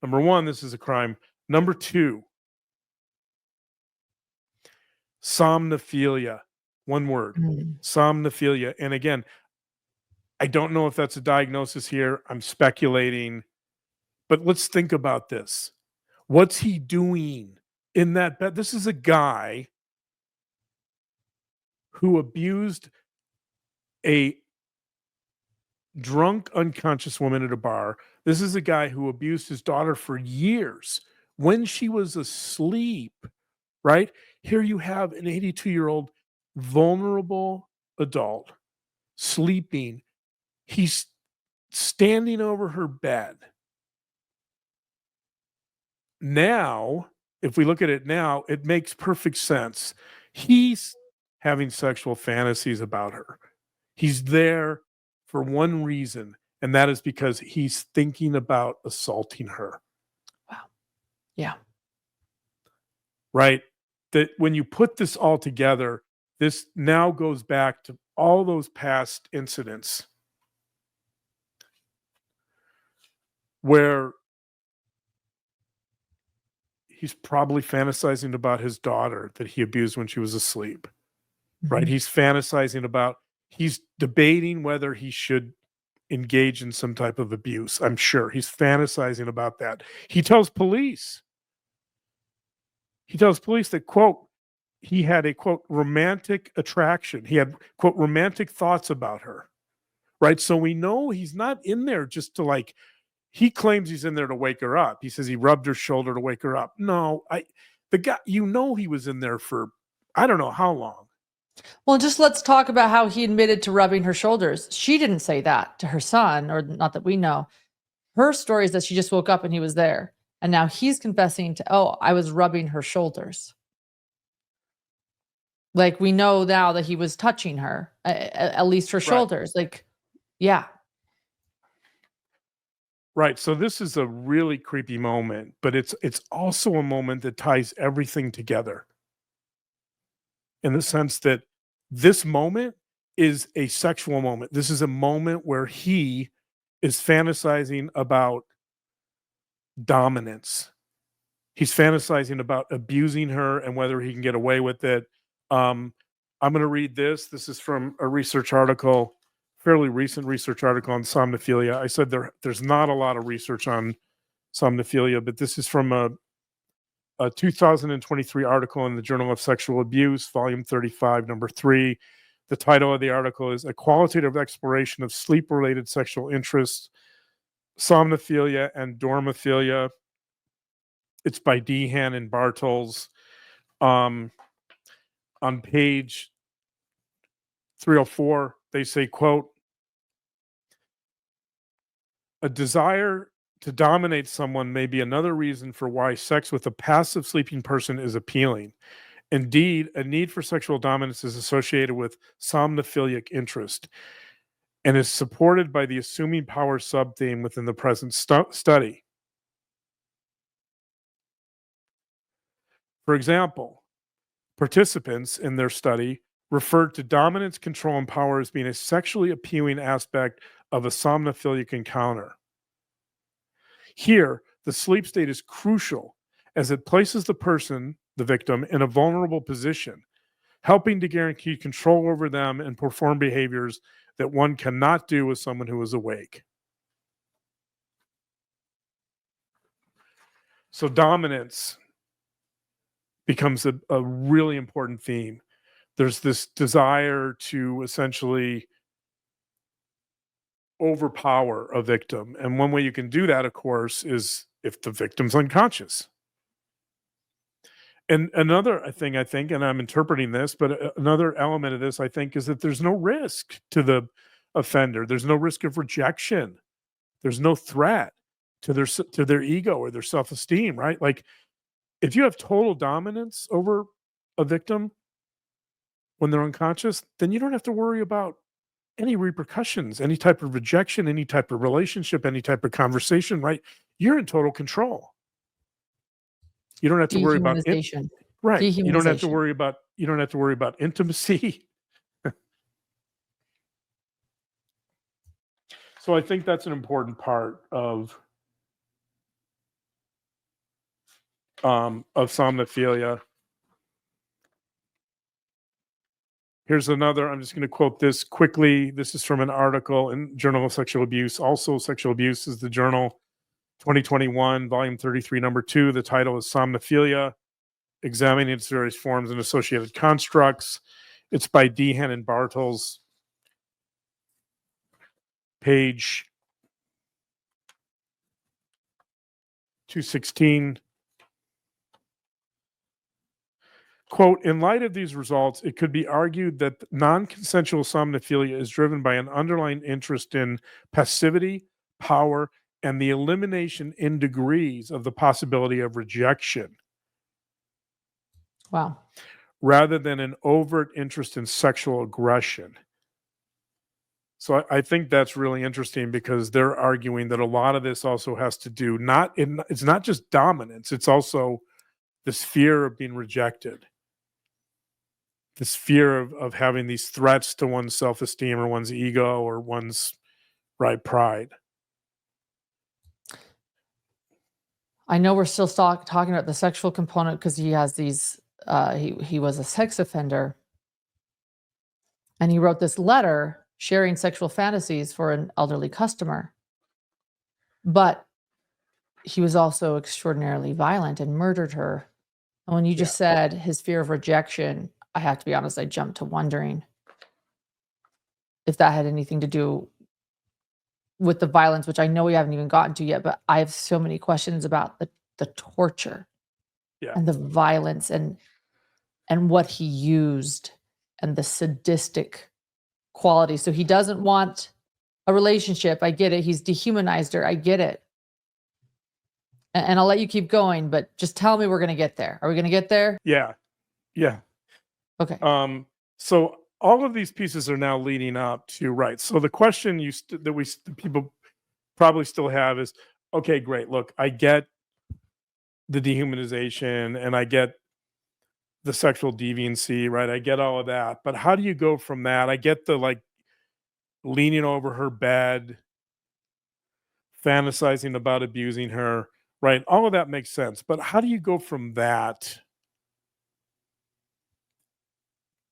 Number one, this is a crime. Number two, somnophilia. One word, somnophilia. And again, I don't know if that's a diagnosis here. I'm speculating, but let's think about this. What's he doing in that bed? This is a guy who abused a drunk, unconscious woman at a bar. This is a guy who abused his daughter for years when she was asleep, right? Here you have an 82-year-old vulnerable adult sleeping. He's standing over her bed. Now, if we look at it now, it makes perfect sense. He's having sexual fantasies about her. He's there for one reason, and that is because he's thinking about assaulting her. Wow. Yeah. Right? that when you put this all together, this now goes back to all those past incidents where he's probably fantasizing about his daughter that he abused when she was asleep, right? Mhm. He's fantasizing about, he's debating whether he should engage in some type of abuse. I'm sure he's fantasizing about that. He tells police that, quote, he had a, quote, romantic attraction. He had, quote, romantic thoughts about her, right? So we know he's not in there just to like, he claims he's in there to wake her up. He says he rubbed her shoulder to wake her up. No, the guy, he was in there for, I don't know how long. Well, just let's talk about how he admitted to rubbing her shoulders. She didn't say that to her son, or not that we know. Her story is that she just woke up and he was there. And now he's confessing to, oh, I was rubbing her shoulders. Like, we know now that he was touching her, at least her shoulders. Like, yeah. Right. So this is a really creepy moment, but it's also a moment that ties everything together in the sense that this moment is a sexual moment. This is a moment where he is fantasizing about dominance. He's fantasizing about abusing her and whether he can get away with it. I'm going to read this. This is from a research article, fairly recent research article on somnophilia. I said there's not a lot of research on somnophilia, but this is from a 2023 article in the Journal of Sexual Abuse, volume 35, number 3. The title of the article is A Qualitative Exploration of Sleep-Related Sexual Interests, Somnophilia and Dormophilia. It's by Dehan and Bartels. On page 304, they say, quote, a desire to dominate someone may be another reason for why sex with a passive sleeping person is appealing. Indeed, a need for sexual dominance is associated with somnophilic interest and is supported by the assuming power subtheme within the present study. For example, participants in their study referred to dominance, control, and power as being a sexually appealing aspect of a somnophilic encounter. Here, the sleep state is crucial as it places the person, the victim, in a vulnerable position, helping to guarantee control over them and perform behaviors that one cannot do with someone who is awake. So dominance becomes a really important theme. There's this desire to essentially overpower a victim. And one way you can do that, of course, is if the victim's unconscious. And another thing I think, and I'm interpreting this, but another element of this, I think, is that there's no risk to the offender. There's no risk of rejection. There's no threat to their ego or their self-esteem, right? Like if you have total dominance over a victim when they're unconscious, then you don't have to worry about any repercussions, any type of rejection, any type of relationship, any type of conversation, right? You're in total control. You don't have to worry about it. Dehumanization. Right. You don't have to Dehumanization. worry about intimacy. So I think that's an important part of somnophilia. Here's another, I'm just going to quote this quickly. This is from an article in Journal of Sexual Abuse. Also, Sexual Abuse is the journal, 2021, volume 33, number 2. The title is Somnophilia, Examining its Various Forms and Associated Constructs. It's by Dehan and Bartels, page 216. Quote, in light of these results, it could be argued that non-consensual somnophilia is driven by an underlying interest in passivity, power, and the elimination in degrees of the possibility of rejection. Wow. Rather than an overt interest in sexual aggression. So I think that's really interesting because they're arguing that a lot of this also has to do it's not just dominance, it's also this fear of being rejected. this fear of having these threats to one's self-esteem or one's ego or one's pride. I know we're still talking about the sexual component because he has these. He was a sex offender, and he wrote this letter sharing sexual fantasies for an elderly customer. But he was also extraordinarily violent and murdered her. And when you just said his fear of rejection, I have to be honest, I jumped to wondering if that had anything to do with the violence, which I know we haven't even gotten to yet, but I have so many questions about the torture and the violence and what he used and the sadistic quality. So he doesn't want a relationship. I get it. He's dehumanized her. I get it. And I'll let you keep going, but just tell me we're going to get there. Are we going to get there? Yeah. Okay. So all of these pieces are now leading up to so the question that people probably still have is, okay, great. Look, I get the dehumanization and I get the sexual deviancy, right? I get all of that, but how do you go from that? I get the leaning over her bed, fantasizing about abusing her, right? All of that makes sense, but how do you go from that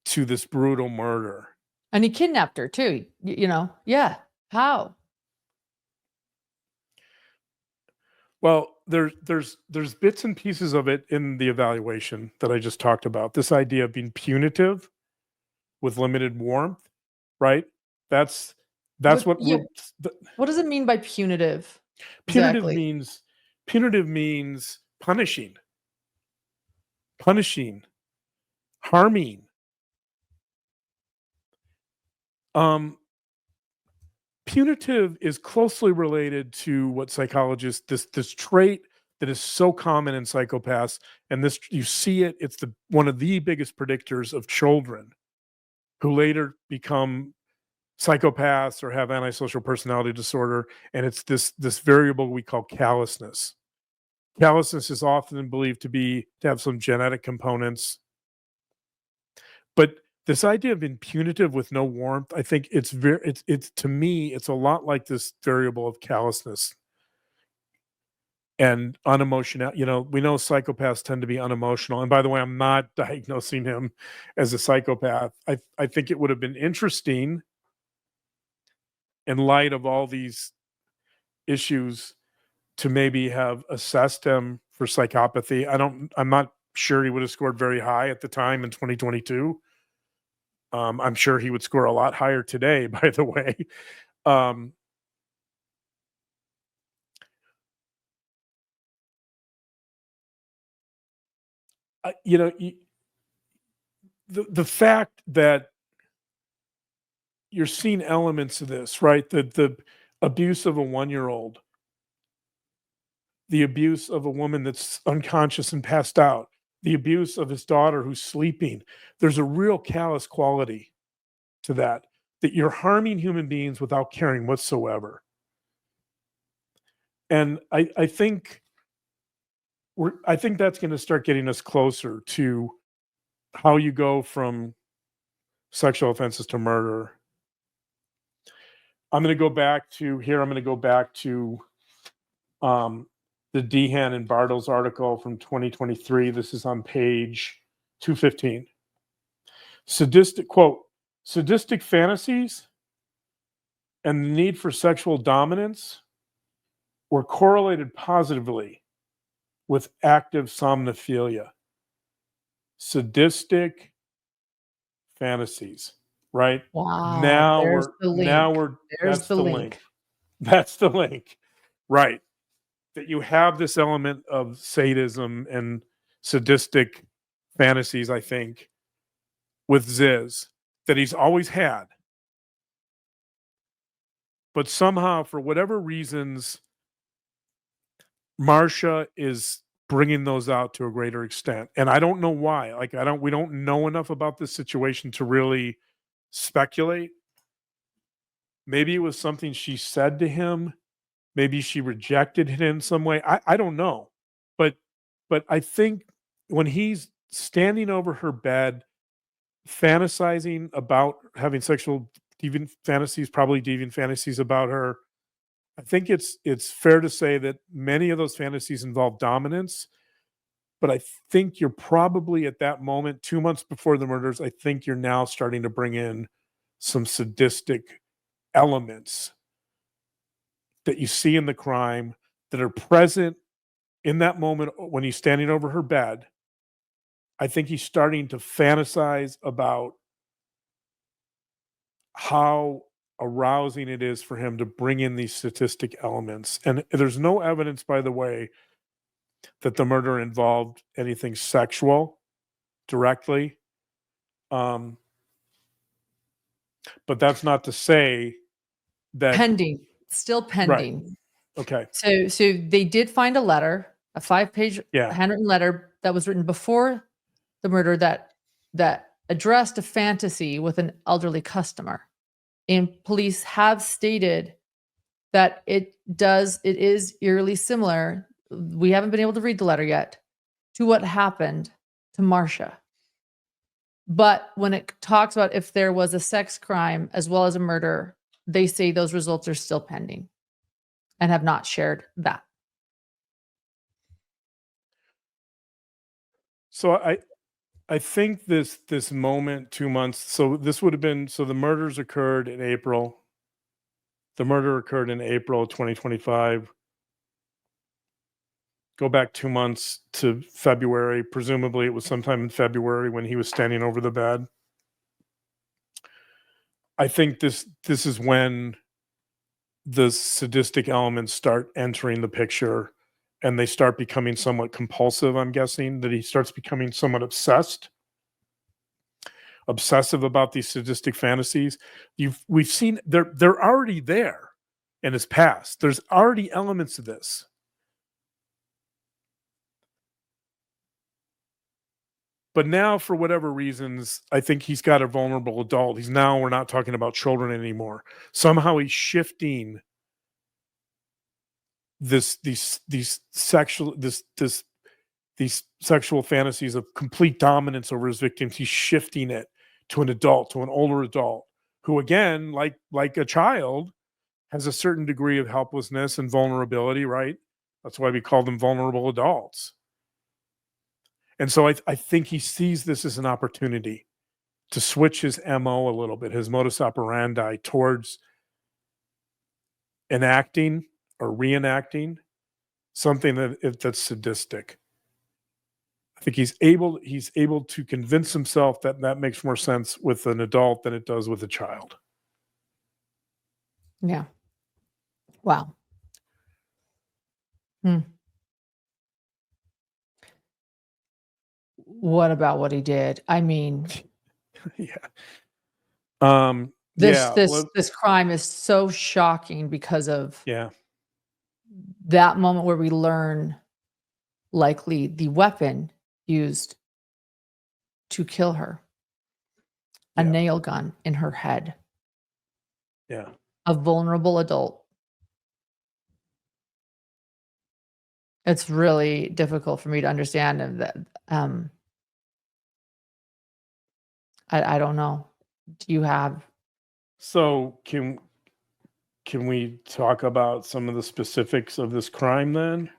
to this brutal murder? And he kidnapped her too, yeah. How? Well, there's bits and pieces of it in the evaluation that I just talked about. This idea of being punitive with limited warmth, right? That's what What does it mean by punitive? punitive Exactly. means. Punitive means punishing, harming. Punitive is closely related to what psychologists this trait that is so common in psychopaths, and this you see it. It's one of the biggest predictors of children who later become psychopaths or have antisocial personality disorder, and it's this variable we call callousness. Callousness is often believed to have some genetic components, but this idea of being punitive with no warmth, I think it's to me, it's a lot like this variable of callousness and unemotional. We know psychopaths tend to be unemotional. And by the way, I'm not diagnosing him as a psychopath. I think it would have been interesting in light of all these issues to maybe have assessed him for psychopathy. I'm not sure he would have scored very high at the time in 2022. I'm sure he would score a lot higher today, by the way. The fact that you're seeing elements of this, right? The abuse of a 1-year-old, the abuse of a woman that's unconscious and passed out, the abuse of his daughter who's sleeping. There's a real callous quality to that you're harming human beings without caring whatsoever. And I think that's going to start getting us closer to how you go from sexual offenses to murder. I'm going to go back to the Dehan and Bartles article from 2023. This is on page 215. Sadistic fantasies and the need for sexual dominance were correlated positively with active somnophilia. Sadistic fantasies, right? Wow. There's the link. That's the link. That's the link, right? That you have this element of sadism and sadistic fantasies, I think, with Zizz that he's always had. But somehow, for whatever reasons, Marcia is bringing those out to a greater extent. And I don't know why. We don't know enough about this situation to really speculate. Maybe it was something she said to him. Maybe she rejected it in some way. I don't know. But I think when he's standing over her bed, fantasizing about having sexual deviant fantasies, probably deviant fantasies about her. I think it's fair to say that many of those fantasies involve dominance, but I think you're probably at that moment, 2 months before the murders, I think you're now starting to bring in some sadistic elements that you see in the crime that are present in that moment when he's standing over her bed. I think he's starting to fantasize about how arousing it is for him to bring in these statistic elements. And there's no evidence, by the way, that the murder involved anything sexual directly. Um, but that's not to say that Pending, still right. pending. Okay. So they did find a letter, a 5-page Yeah. handwritten letter that was written before the murder that addressed a fantasy with an elderly customer. And police have stated that it is eerily similar. We haven't been able to read the letter yet to what happened to Marcia. But when it talks about if there was a sex crime as well as a murder, they say those results are still pending and have not shared that. So I think this moment, 2 months. So this would have been, so the murders occurred in April. The murder occurred in April 2025. Go back 2 months to February. Presumably it was sometime in February when he was standing over the bed. I think this is when the sadistic elements start entering the picture and they start becoming somewhat compulsive. I'm guessing that he starts becoming somewhat obsessive about these sadistic fantasies. We've seen they're already there in his past. There's already elements of this. But now, for whatever reasons, I think he's got a vulnerable adult. We're not talking about children anymore. Somehow he's shifting these sexual fantasies of complete dominance over his victims. He's shifting it to an adult, to an older adult, who again, like a child, has a certain degree of helplessness and vulnerability, right? That's why we call them vulnerable adults. And so I think he sees this as an opportunity to switch his MO a little bit, his modus operandi, towards enacting or reenacting something that's sadistic. I think he's able to convince himself that that makes more sense with an adult than it does with a child. Yeah. Wow. Hmm. What about what he did? I mean, Yeah. this Yeah. this this crime is so shocking because of Yeah. that moment where we learn likely the weapon used to kill her, a Yeah. nail gun in her head, Yeah. a vulnerable adult. It's really difficult for me to understand and that I don't know. Do you have So can we talk about some of the specifics of this crime then?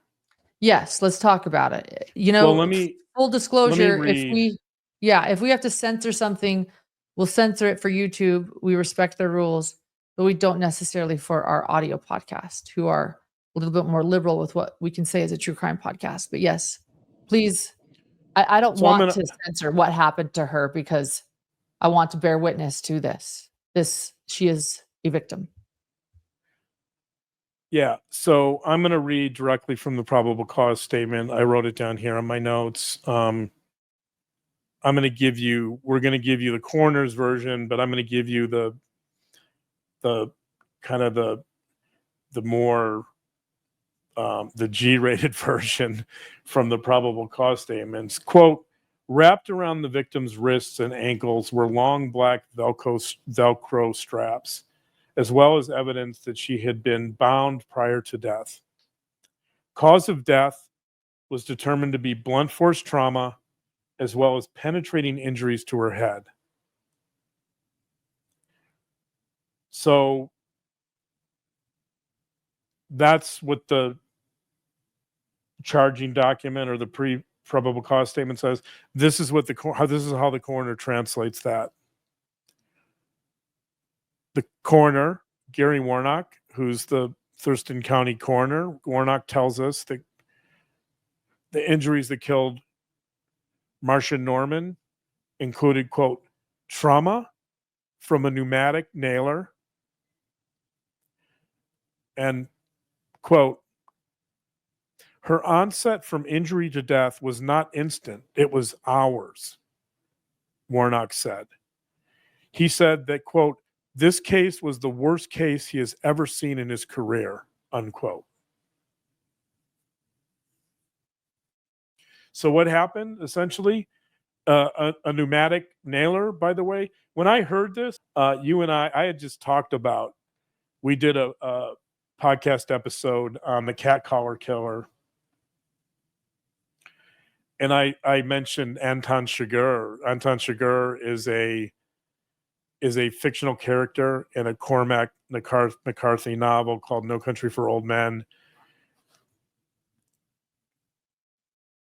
Yes, let's talk about it. Well, Full let me disclosure, read. if we have to censor something, we'll censor it for YouTube. We respect their rules, but we don't necessarily for our audio podcast, who are a little bit more liberal with what we can say as a true crime podcast. But yes, please, I don't So I'm want gonna to censor what happened to her because I want to bear witness to this. She is a victim. Yeah, so I'm going to read directly from the probable cause statement. I wrote it down here on my notes. We're going to give you the coroner's version, but I'm going to give you the kind of the more the G-rated version from the probable cause statements. Quote: wrapped around the victim's wrists and ankles were long black Velcro straps, as well as evidence that she had been bound prior to death. Cause of death was determined to be blunt force trauma, as well as penetrating injuries to her head. So that's what the charging document or the probable cause statement says. This is what this is how the coroner translates that. The coroner, Gary Warnock, who's the Thurston County coroner, Warnock tells us that the injuries that killed Marcia Norman included, quote, trauma from a pneumatic nailer and, quote, her onset from injury to death was not instant. It was hours, Warnock said. He said that, quote, this case was the worst case he has ever seen in his career, unquote. So what happened, essentially? A pneumatic nailer, by the way. When I heard this, you and I had just talked about, we did a podcast episode on the cat collar killer. And I mentioned Anton Chigurh. Anton Chigurh is a fictional character in a Cormac McCarthy novel called No Country for Old Men.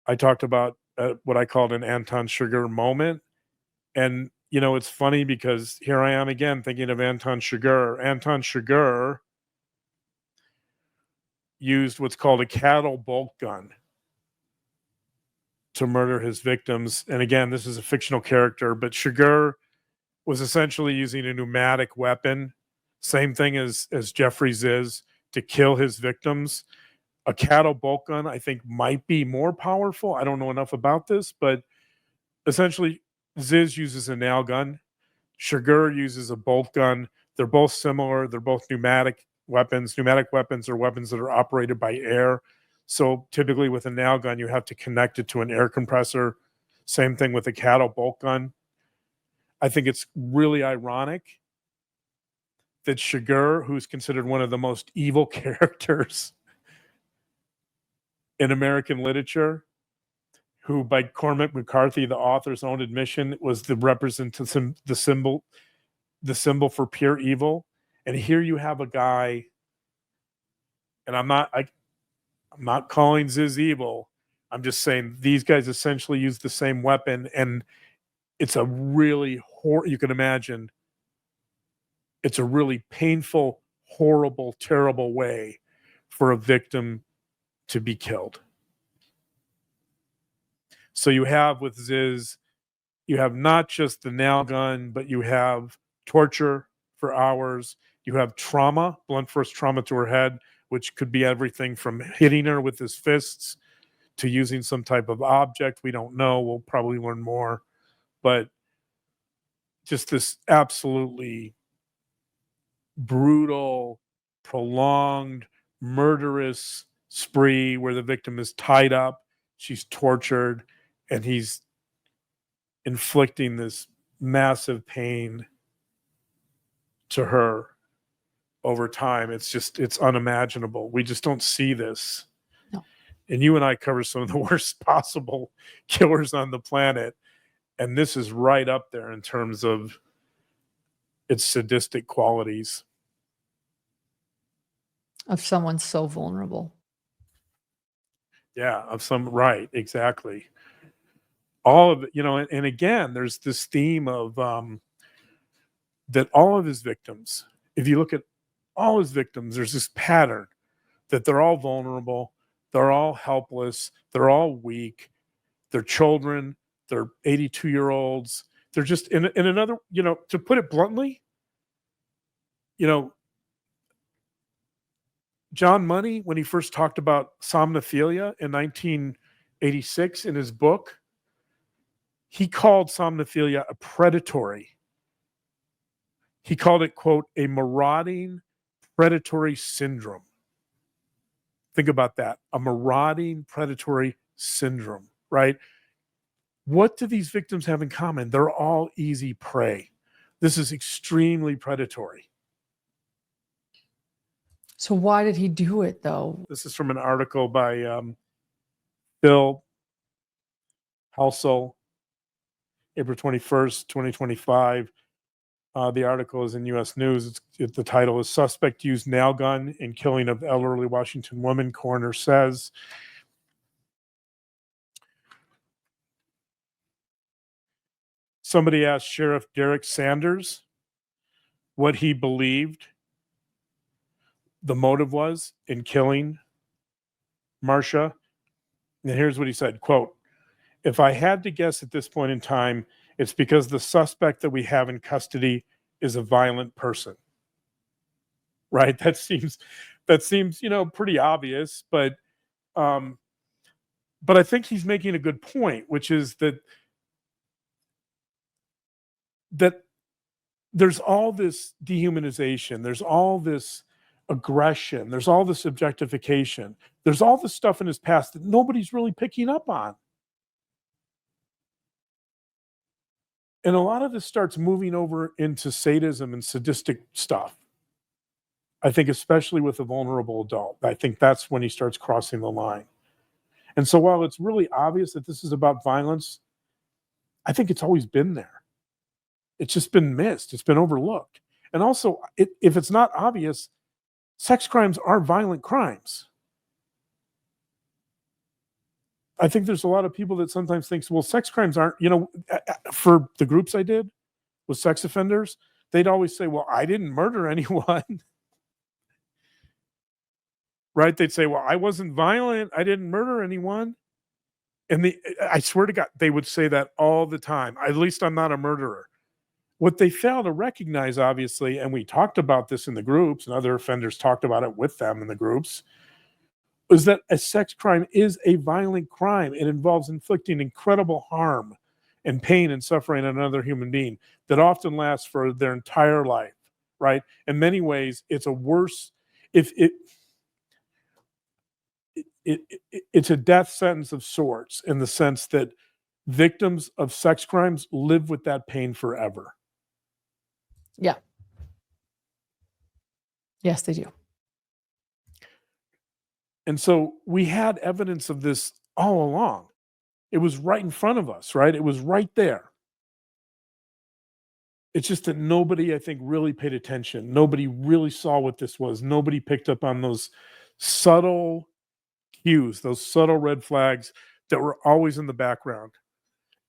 I talked about what I called an Anton Chigurh moment. And, it's funny because here I am again thinking of Anton Chigurh. Anton Chigurh used what's called a cattle bolt gun to murder his victims. And again, this is a fictional character, but Chigurh was essentially using a pneumatic weapon, same thing as Jeffrey Zizz, to kill his victims. A cattle bolt gun, I think, might be more powerful. I don't know enough about this, but essentially, Zizz uses a nail gun. Chigurh uses a bolt gun. They're both similar. They're both pneumatic weapons. Pneumatic weapons are weapons that are operated by air. So typically with a nail gun, you have to connect it to an air compressor. Same thing with a cattle bolt gun. I think it's really ironic that Chigurh, who's considered one of the most evil characters in American literature, who by Cormac McCarthy, the author's own admission, was the representation, the symbol for pure evil. And here you have a guy, and I'm not calling Zizz evil. I'm just saying these guys essentially use the same weapon, and it's a really you can imagine. It's a really painful, horrible, terrible way for a victim to be killed. So you have with Zizz, you have not just the nail gun, but you have torture for hours. You have trauma, blunt force trauma to her head, which could be everything from hitting her with his fists to using some type of object. We don't know. We'll probably learn more. But just this absolutely brutal, prolonged, murderous spree where the victim is tied up, she's tortured, and he's inflicting this massive pain to her over time. It's unimaginable. We just don't see this. No. And you and I cover some of the worst possible killers on the planet, and this is right up there in terms of its sadistic qualities. Of someone so vulnerable. Yeah, right, exactly. All of it, and again, there's this theme of that all of his victims, if you look at all his victims, there's this pattern that they're all vulnerable, they're all helpless, they're all weak, they're children, they're 82-year-olds. They're just in another, to put it bluntly, John Money, when he first talked about somnophilia in 1986 in his book, he called somnophilia a predatory. He called it, quote, a marauding predatory syndrome. Think about that. A marauding predatory syndrome, right? What do these victims have in common? They're all easy prey. This is extremely predatory. So why did he do it, though? This is from an article by Bill Halsell, April 21st, 2025. The article is in U.S. News. The title is "Suspect Used Nail Gun in Killing of Elderly Washington Woman," coroner says. Somebody asked Sheriff Derek Sanders what he believed the motive was in killing Marcia. And here's what he said, quote, "If I had to guess at this point in time, it's because the suspect that we have in custody is a violent person." Right? That seems, pretty obvious, but I think he's making a good point, which is that there's all this dehumanization, there's all this aggression, there's all this objectification, there's all this stuff in his past that nobody's really picking up on. And a lot of this starts moving over into sadism and sadistic stuff. I think especially with a vulnerable adult. I think that's when he starts crossing the line. And so while it's really obvious that this is about violence, I think it's always been there. It's just been missed. It's been overlooked. And also, if it's not obvious, sex crimes are violent crimes. I think there's a lot of people that sometimes think, well, sex crimes aren't, for the groups I did with sex offenders, they'd always say, well, I didn't murder anyone. Right? They'd say, well, I wasn't violent. I didn't murder anyone. And I swear to God, they would say that all the time. At least I'm not a murderer. What they fail to recognize, obviously, and we talked about this in the groups, and other offenders talked about it with them in the groups, is that a sex crime is a violent crime. It involves inflicting incredible harm and pain and suffering on another human being that often lasts for their entire life, right? In many ways, it's a worse, it's a death sentence of sorts, in the sense that victims of sex crimes live with that pain forever. Yeah. Yes, they do. And so we had evidence of this all along. It was right in front of us, right? It was right there. It's just that nobody, I think, really paid attention. Nobody really saw what this was. Nobody picked up on those subtle cues, those subtle red flags that were always in the background.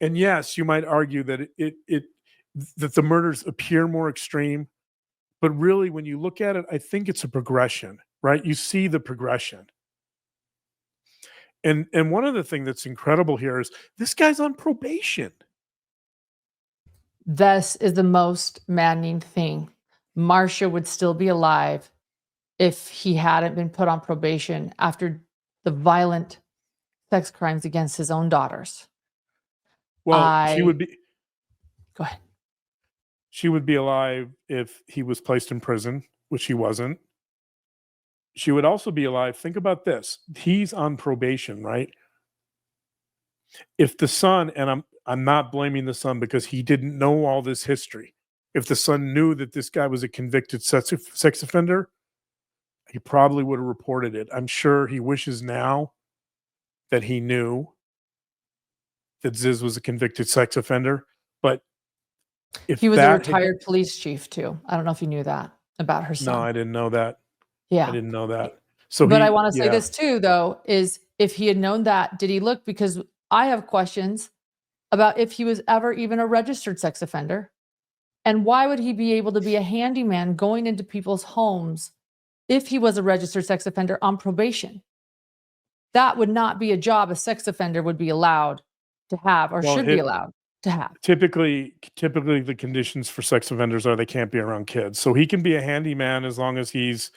And yes, you might argue that that the murders appear more extreme, but really, when you look at it, I think it's a progression, right? You see the progression. And one of the things that's incredible here is this guy's on probation. This is the most maddening thing. Marcia would still be alive if he hadn't been put on probation after the violent sex crimes against his own daughters. Well, she would be. Go ahead. She would be alive if he was placed in prison, which he wasn't. She would also be alive. Think about this. He's on probation, right? If the son, and I'm not blaming the son because he didn't know all this history. If the son knew that this guy was a convicted sex offender, he probably would have reported it. I'm sure he wishes now that he knew that Zizz was a convicted sex offender. But if he was a retired police chief too. I don't know if you knew that about her son. No, I didn't know that. Yeah. I didn't know that. So, but I want to say this too, though, is if he had known that, did he look? Because I have questions about if he was ever even a registered sex offender. And why would he be able to be a handyman going into people's homes if he was a registered sex offender on probation? That would not be a job a sex offender would be allowed to have, or should be allowed to have. Typically the conditions for sex offenders are they can't be around kids. So he can be a handyman as long as he's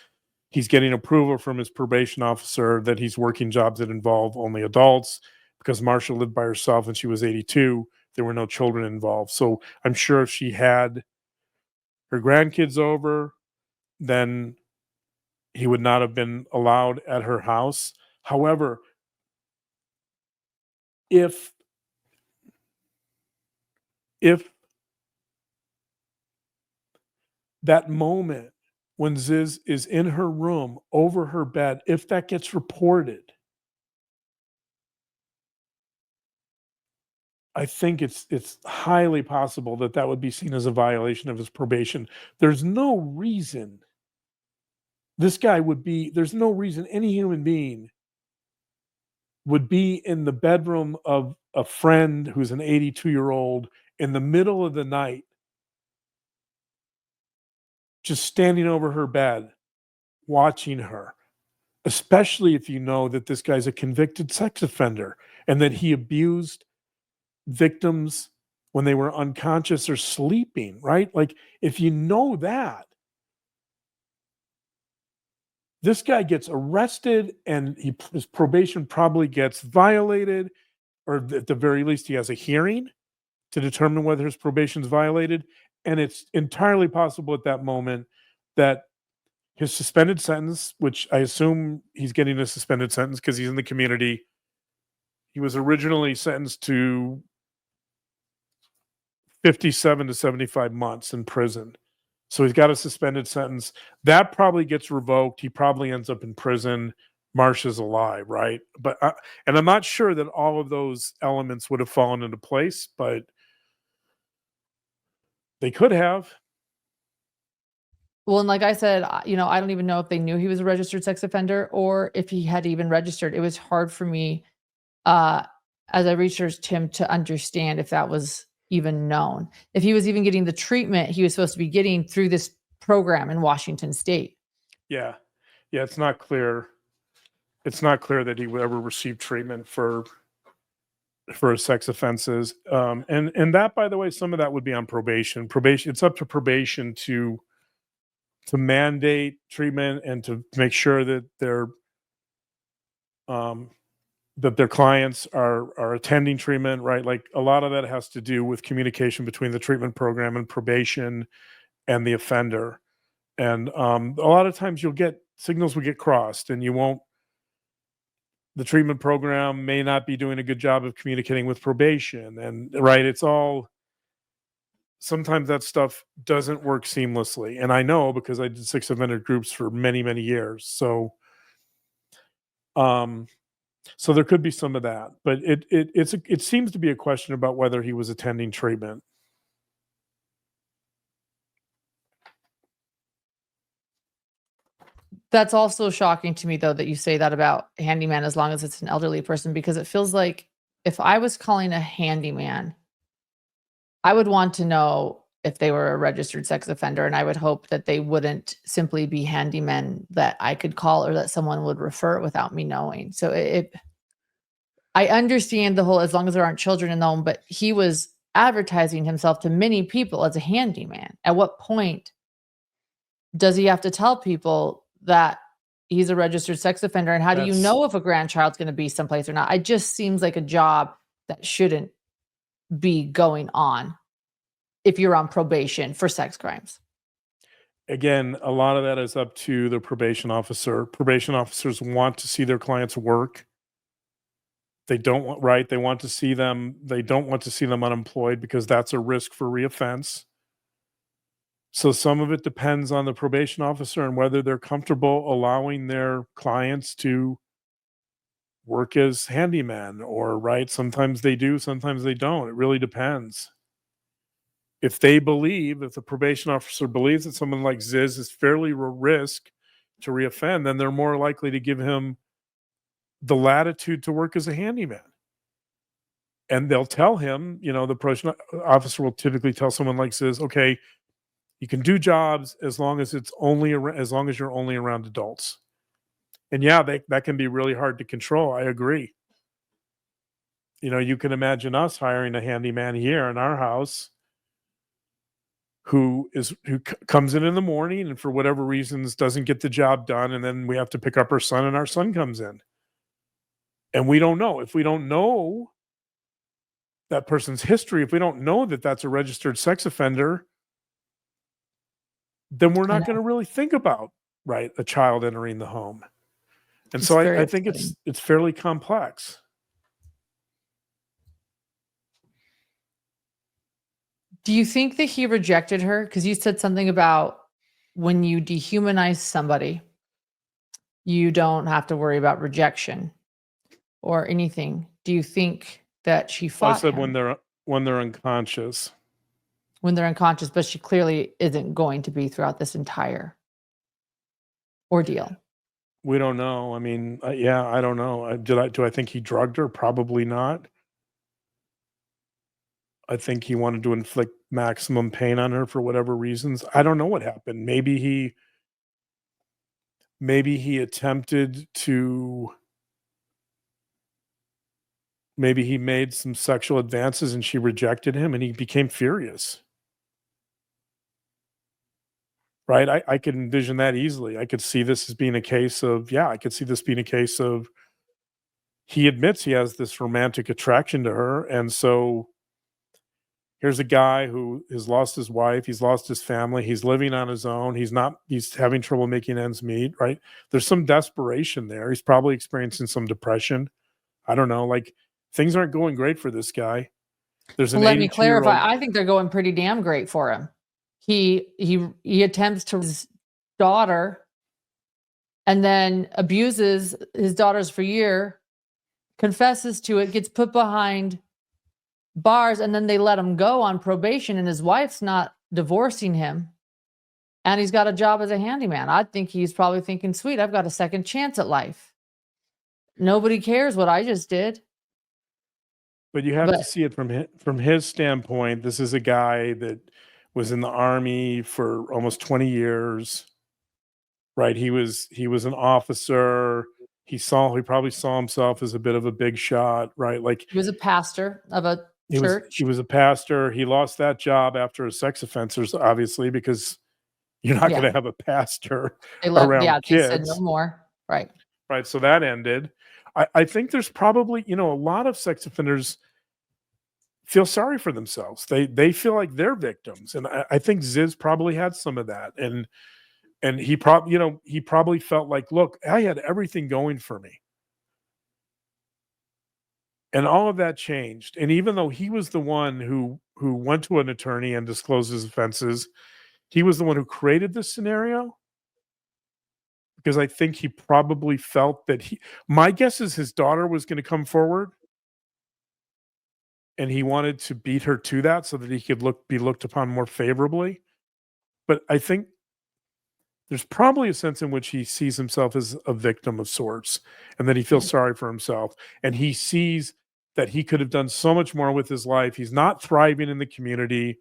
getting approval from his probation officer that he's working jobs that involve only adults, because Marcia lived by herself and she was 82. There were no children involved. So I'm sure if she had her grandkids over, then he would not have been allowed at her house. However, if that moment when Zizz is in her room over her bed, if that gets reported, I think it's highly possible that that would be seen as a violation of his probation. There's no reason there's no reason any human being would be in the bedroom of a friend who's an 82-year-old in the middle of the night, just standing over her bed, watching her, especially if you know that this guy's a convicted sex offender and that he abused victims when they were unconscious or sleeping, right? Like, if you know that, this guy gets arrested and his probation probably gets violated, or at the very least, he has a hearing to determine whether his probation is violated. And it's entirely possible at that moment that his suspended sentence, which I assume he's getting a suspended sentence because he's in the community, he was originally sentenced to 57 to 75 months in prison. So he's got a suspended sentence. That probably gets revoked. He probably ends up in prison. Marcia's alive, right? But and I'm not sure that all of those elements would have fallen into place, but they could have. Well, and like I said, I don't even know if they knew he was a registered sex offender or if he had even registered. It was hard for me, as I researched him, to understand if that was even known, if he was even getting the treatment he was supposed to be getting through this program in Washington State. Yeah. It's not clear. It's not clear that he would ever receive treatment for his sex offenses. And that, by the way, some of that would be on probation. It's up to probation to mandate treatment and to make sure that their clients are attending treatment, right? Like, a lot of that has to do with communication between the treatment program and probation and the offender. And a lot of times signals will get crossed, and the treatment program may not be doing a good job of communicating with probation. And right, sometimes that stuff doesn't work seamlessly. And I know because I did sex offender groups for many, many years. So there could be some of that, but it seems to be a question about whether he was attending treatment. That's also shocking to me, though, that you say that about handyman, as long as it's an elderly person, because it feels like if I was calling a handyman, I would want to know if they were a registered sex offender, and I would hope that they wouldn't simply be handymen that I could call or that someone would refer without me knowing. So I understand the whole, as long as there aren't children in the home, but he was advertising himself to many people as a handyman. At what point does he have to tell people that he's a registered sex offender? And how do you know if a grandchild's going to be someplace or not? It just seems like a job that shouldn't be going on if you're on probation for sex crimes. Again, a lot of that is up to the probation officer. Probation officers want to see their clients work. They don't want, they want to see them. They don't want to see them unemployed because that's a risk for reoffense. So some of it depends on the probation officer and whether they're comfortable allowing their clients to work as handyman, or sometimes they do, sometimes they don't. It really depends. If the probation officer believes that someone like Zizz is fairly risk to reoffend, then they're more likely to give him the latitude to work as a handyman. And they'll tell him, the probation officer will typically tell someone like Zizz, okay, you can do jobs as long as you're only around adults. And yeah, that can be really hard to control. I agree. You can imagine us hiring a handyman here in our house who comes in the morning and for whatever reasons doesn't get the job done, and then we have to pick up our son, and our son comes in. And we don't know. If we don't know that person's history, if we don't know that that's a registered sex offender, then we're not going to really think about a child entering the home. And so I think it's fairly complex. Do you think that he rejected her? Because you said something about when you dehumanize somebody, you don't have to worry about rejection or anything. Do you think that she fought I said him? when they're when they're unconscious. When they're unconscious, but she clearly isn't going to be throughout this entire ordeal. We don't know. I mean, yeah, I don't know. Do I think he drugged her? Probably not. I think he wanted to inflict maximum pain on her for whatever reasons. I don't know what happened. Maybe he attempted to maybe he made some sexual advances and she rejected him and he became furious. Right? I could envision that easily. I could see this as being a case of, yeah, I could see this being a case of he admits he has this romantic attraction to her. And so here's a guy who has lost his wife, he's lost his family, he's living on his own, he's having trouble making ends meet, right? There's some desperation there. He's probably experiencing some depression. I don't know, like things aren't going great for this guy. There's an Let me 82-year-old. clarify. I think they're going pretty damn great for him. He attempts to his daughter and then abuses his daughters for a year, confesses to it, gets put behind bars, and then they let him go on probation, and his wife's not divorcing him. And he's got a job as a handyman. I think he's probably thinking, sweet, I've got a second chance at life. Nobody cares what I just did. But you have to see it from his standpoint. This is a guy that was in the army for almost 20 years, right? He was an officer. He probably saw himself as a bit of a big shot, right? Like he was a pastor of a church. He was a pastor. He lost that job after his sex offenders, obviously, because you're not going to have a pastor around kids. They said no more. Right. Right. So that ended. I think there's probably, a lot of sex offenders feel sorry for themselves. They feel like they're victims. And I think Zizz probably had some of that. And he probably felt like, look, I had everything going for me. And all of that changed. And even though he was the one who went to an attorney and disclosed his offenses, he was the one who created this scenario. Because I think he probably felt that my guess is his daughter was going to come forward. And he wanted to beat her to that so that he could be looked upon more favorably. But I think there's probably a sense in which he sees himself as a victim of sorts, and that he feels sorry for himself. And he sees that he could have done so much more with his life. He's not thriving in the community,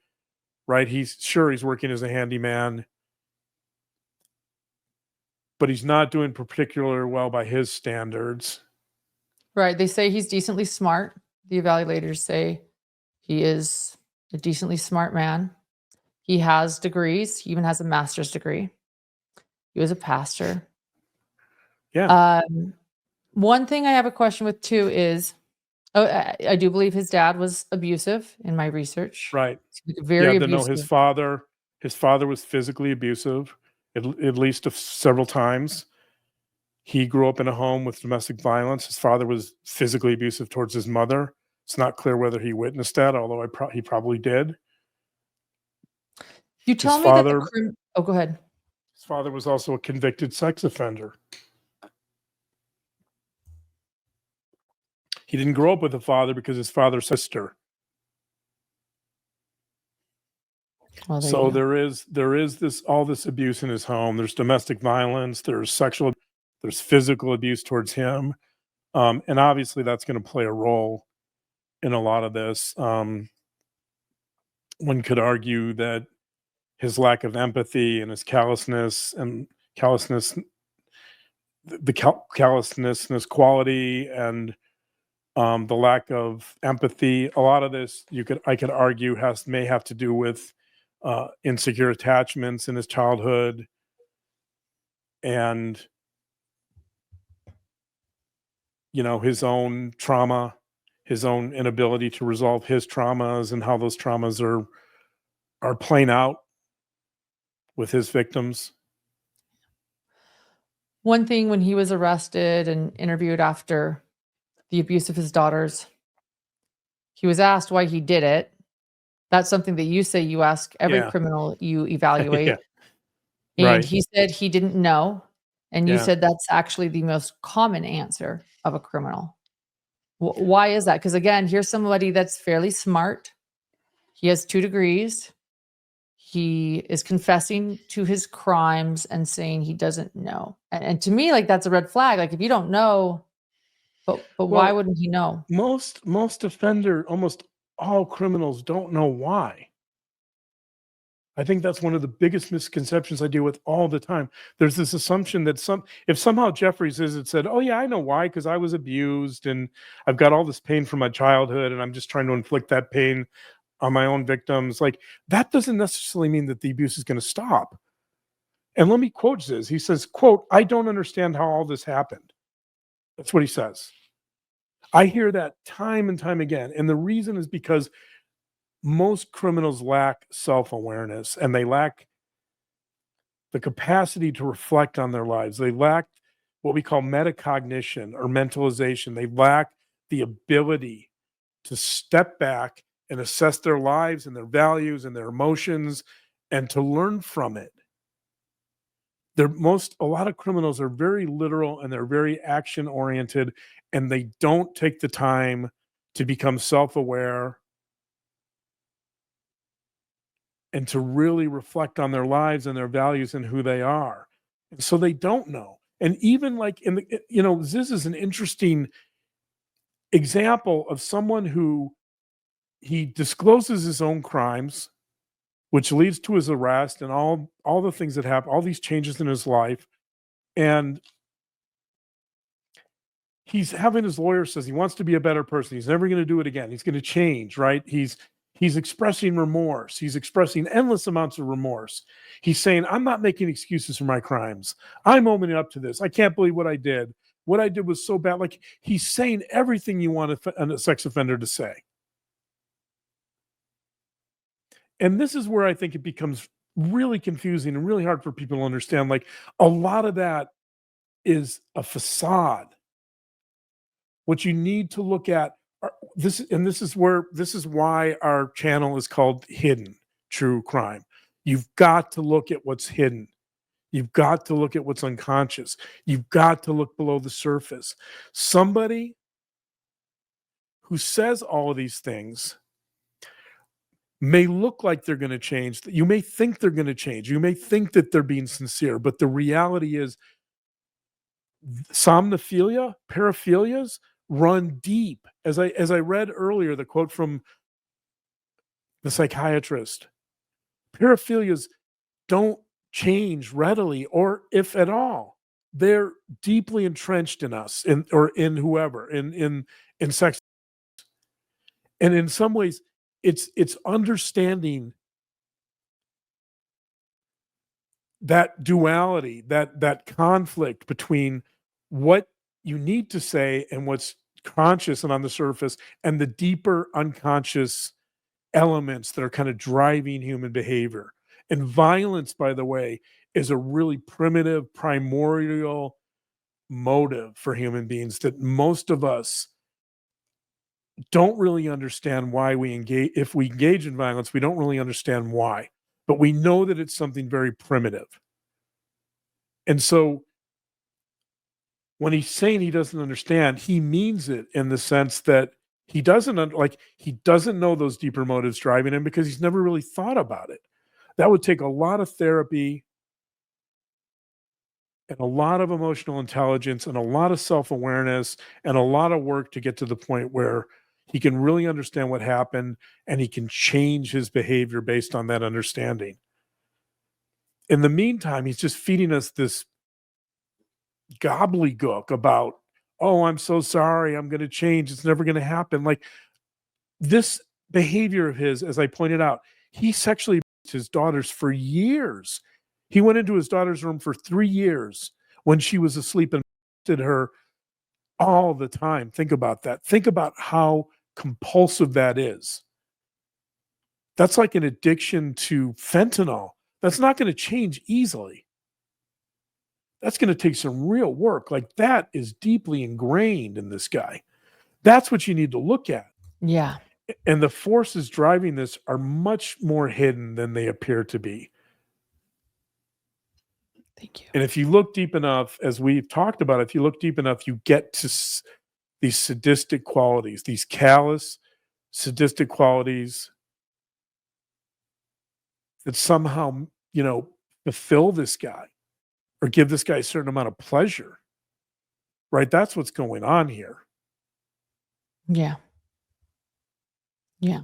right? He's working as a handyman, but he's not doing particularly well by his standards. Right. They say he's decently smart. The evaluators say he is a decently smart man. He has degrees. He even has a master's degree. He was a pastor. Yeah. One thing I have a question with too is, I do believe his dad was abusive in my research. Right. Very abusive. No, his father was physically abusive, at least several times. He grew up in a home with domestic violence. His father was physically abusive towards his mother. It's not clear whether he witnessed that, although he probably did. You tell me that go ahead. His father was also a convicted sex offender. He didn't grow up with a father because his father's sister. Well, so there is all this abuse in his home. There's domestic violence. There's physical abuse towards him, and obviously that's going to play a role in a lot of this. One could argue that his lack of empathy and his callousness and callousness quality and the lack of empathy. A lot of this I could argue may have to do with insecure attachments in his childhood and his own trauma, his own inability to resolve his traumas and how those traumas are playing out with his victims. One thing, when he was arrested and interviewed after the abuse of his daughters, he was asked why he did it. That's something that you say you ask every criminal you evaluate. Yeah. And Right. he said he didn't know. And you said that's actually the most common answer of a criminal. Why is that? Because again, here's somebody that's fairly smart, He has 2 degrees. He is confessing to his crimes and saying he doesn't know. And to me, like, that's a red flag. Like, if you don't know, but why Well, wouldn't he know? almost all criminals don't know why. I think that's one of the biggest misconceptions I deal with all the time. There's this assumption that if somehow Jeffrey Zizz had said, "Oh yeah, I know why, because I was abused and I've got all this pain from my childhood, and I'm just trying to inflict that pain on my own victims," like, that doesn't necessarily mean that the abuse is going to stop. And let me quote Zizz. He says, quote, "I don't understand how all this happened." That's what he says. I hear that time and time again. And the reason is because most criminals lack self-awareness, and they lack the capacity to reflect on their lives. They lack what we call metacognition or mentalization. They lack the ability to step back and assess their lives and their values and their emotions and to learn from it. A lot of criminals are very literal and they're very action oriented, and they don't take the time to become self-aware and to really reflect on their lives and their values and who they are. And so they don't know. And even like Ziz is an interesting example of someone who he discloses his own crimes, which leads to his arrest and all the things that happen, all these changes in his life. And he's having his lawyer says he wants to be a better person. He's never going to do it again. He's going to change, right? He's expressing remorse. He's expressing endless amounts of remorse. He's saying, "I'm not making excuses for my crimes. I'm owning up to this. I can't believe what I did. What I did was so bad." Like, he's saying everything you want a sex offender to say. And this is where I think it becomes really confusing and really hard for people to understand. Like, a lot of that is a facade. What you need to look at this is why our channel is called Hidden True Crime. You've got to look at what's hidden. You've got to look at what's unconscious. You've got to look below the surface. Somebody who says all of these things may look like they're going to change. You may think they're going to change. You may think that they're being sincere, but the reality is somnophilia, paraphilias run deep. As I read earlier, the quote from the psychiatrist, paraphilias don't change readily, or if at all. They're deeply entrenched in us, or in whoever, in sex. And in some ways, it's understanding that duality, that conflict between what you need to say and what's conscious and on the surface, and the deeper unconscious elements that are kind of driving human behavior. And violence, by the way, is a really primitive, primordial motive for human beings that most of us don't really understand why we engage. If we engage in violence, we don't really understand why, but we know that it's something very primitive. And so when he's saying he doesn't understand, he means it in the sense that he doesn't know those deeper motives driving him, because he's never really thought about it. That would take a lot of therapy and a lot of emotional intelligence and a lot of self-awareness and a lot of work to get to the point where he can really understand what happened and he can change his behavior based on that understanding. In the meantime, he's just feeding us this gobbledygook about, "Oh, I'm so sorry, I'm going to change, it's never going to happen." Like, this behavior of his, as I pointed out, he sexually abused his daughters for years. He went into his daughter's room for 3 years when she was asleep and did her all the time. Think about that. Think about how compulsive that is. That's like an addiction to fentanyl. That's not going to change easily. That's going to take some real work. Like, that is deeply ingrained in this guy. That's what you need to look at. Yeah. And the forces driving this are much more hidden than they appear to be. Thank you. And if you look deep enough, as we've talked about, if you look deep enough, you get to these sadistic qualities, these callous, sadistic qualities that somehow, fulfill this guy or give this guy a certain amount of pleasure, right? That's what's going on here. Yeah. Yeah.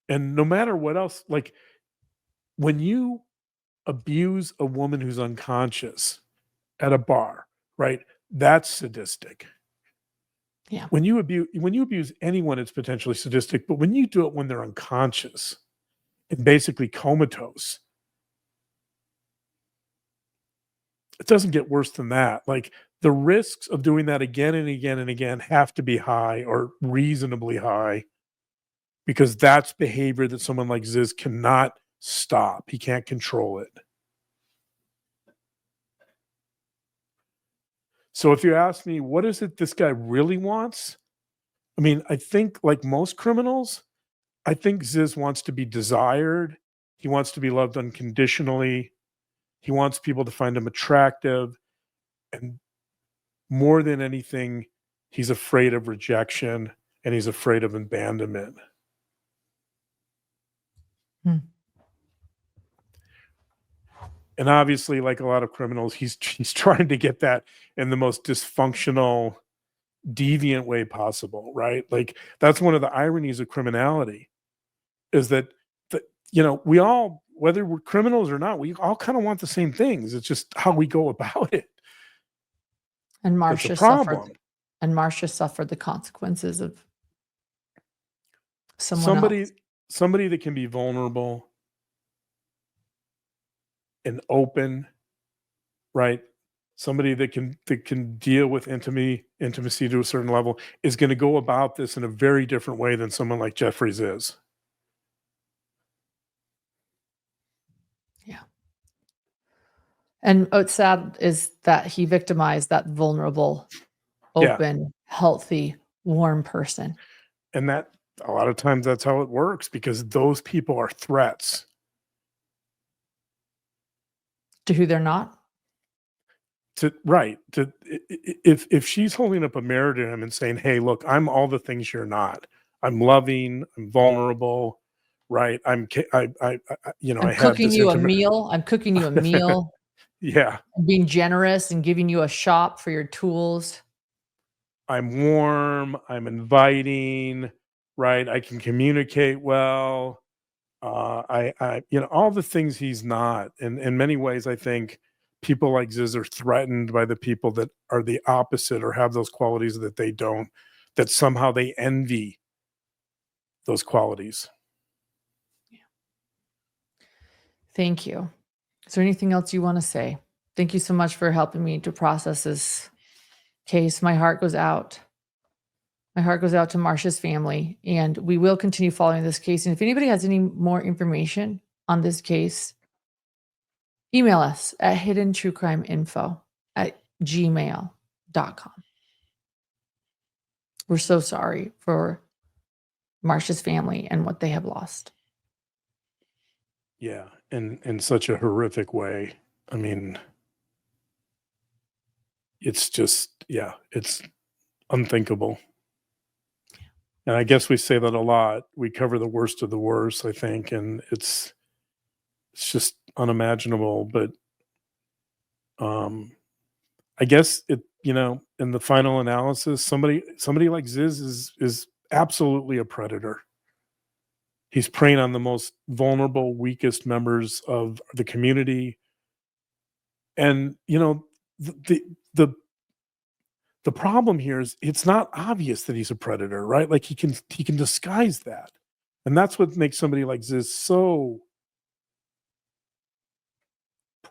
And no matter what else, like when you abuse a woman who's unconscious at a bar, right? That's sadistic. Yeah. When you abuse anyone, it's potentially sadistic, but when you do it when they're unconscious and basically comatose, it doesn't get worse than that. Like the risks of doing that again and again and again have to be high or reasonably high, because that's behavior that someone like Zizz cannot stop. He can't control it. So if you ask me, what is it this guy really wants? I mean, I think like most criminals, I think Zizz wants to be desired. He wants to be loved unconditionally. He wants people to find him attractive. And more than anything, he's afraid of rejection and he's afraid of abandonment. Hmm. And obviously, like a lot of criminals, he's trying to get that in the most dysfunctional, deviant way possible, right? Like that's one of the ironies of criminality, is that we all, whether we're criminals or not, we all kind of want the same things. It's just how we go about it. And That's a Marcia problem. suffered the consequences of someone else. Somebody that can be vulnerable and open, right? Somebody that can deal with intimacy to a certain level is going to go about this in a very different way than someone like Jeffries is. Yeah. And what's sad is that he victimized that vulnerable, open, healthy, warm person. And that a lot of times that's how it works, because those people are threats. To who they're not? If she's holding up a mirror to him and saying, "Hey, look, I'm all the things you're not. I'm loving, I'm vulnerable, right? I'm I have cooking this you a intimate." meal. I'm cooking you a meal. Yeah, I'm being generous and giving you a shop for your tools. I'm warm, I'm inviting, right? I can communicate well. All the things he's not. And in many ways, I think people like Zizz are threatened by the people that are the opposite or have those qualities that they don't, that somehow they envy those qualities. Thank you. Is there anything else you want to say? Thank you so much for helping me to process this case. My heart goes out. My heart goes out to Marcia's family, and we will continue following this case. And if anybody has any more information on this case, email us at hiddentruecrimeinfo@gmail.com. We're so sorry for Marcia's family and what they have lost. Yeah. And in such a horrific way. I mean, it's just, it's unthinkable. And I guess we say that a lot. We cover the worst of the worst, I think, and it's just unimaginable. But I guess in the final analysis, somebody like Zizz is absolutely a predator. He's preying on the most vulnerable, weakest members of the community. And the the the problem here is it's not obvious that he's a predator, right? Like he can disguise that. And that's what makes somebody like Zizz so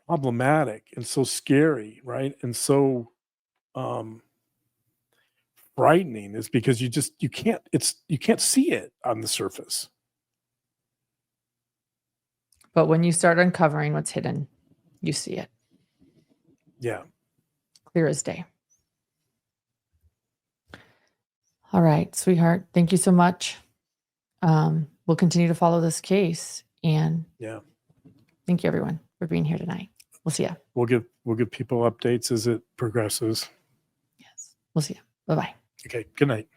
problematic and so scary, right? And so frightening, is because you can't see it on the surface. But when you start uncovering what's hidden, you see it. Yeah. Clear as day. All right, sweetheart. Thank you so much. We'll continue to follow this case. And thank you, everyone, for being here tonight. We'll see you. We'll give people updates as it progresses. Yes. We'll see you. Bye-bye. Okay. Good night.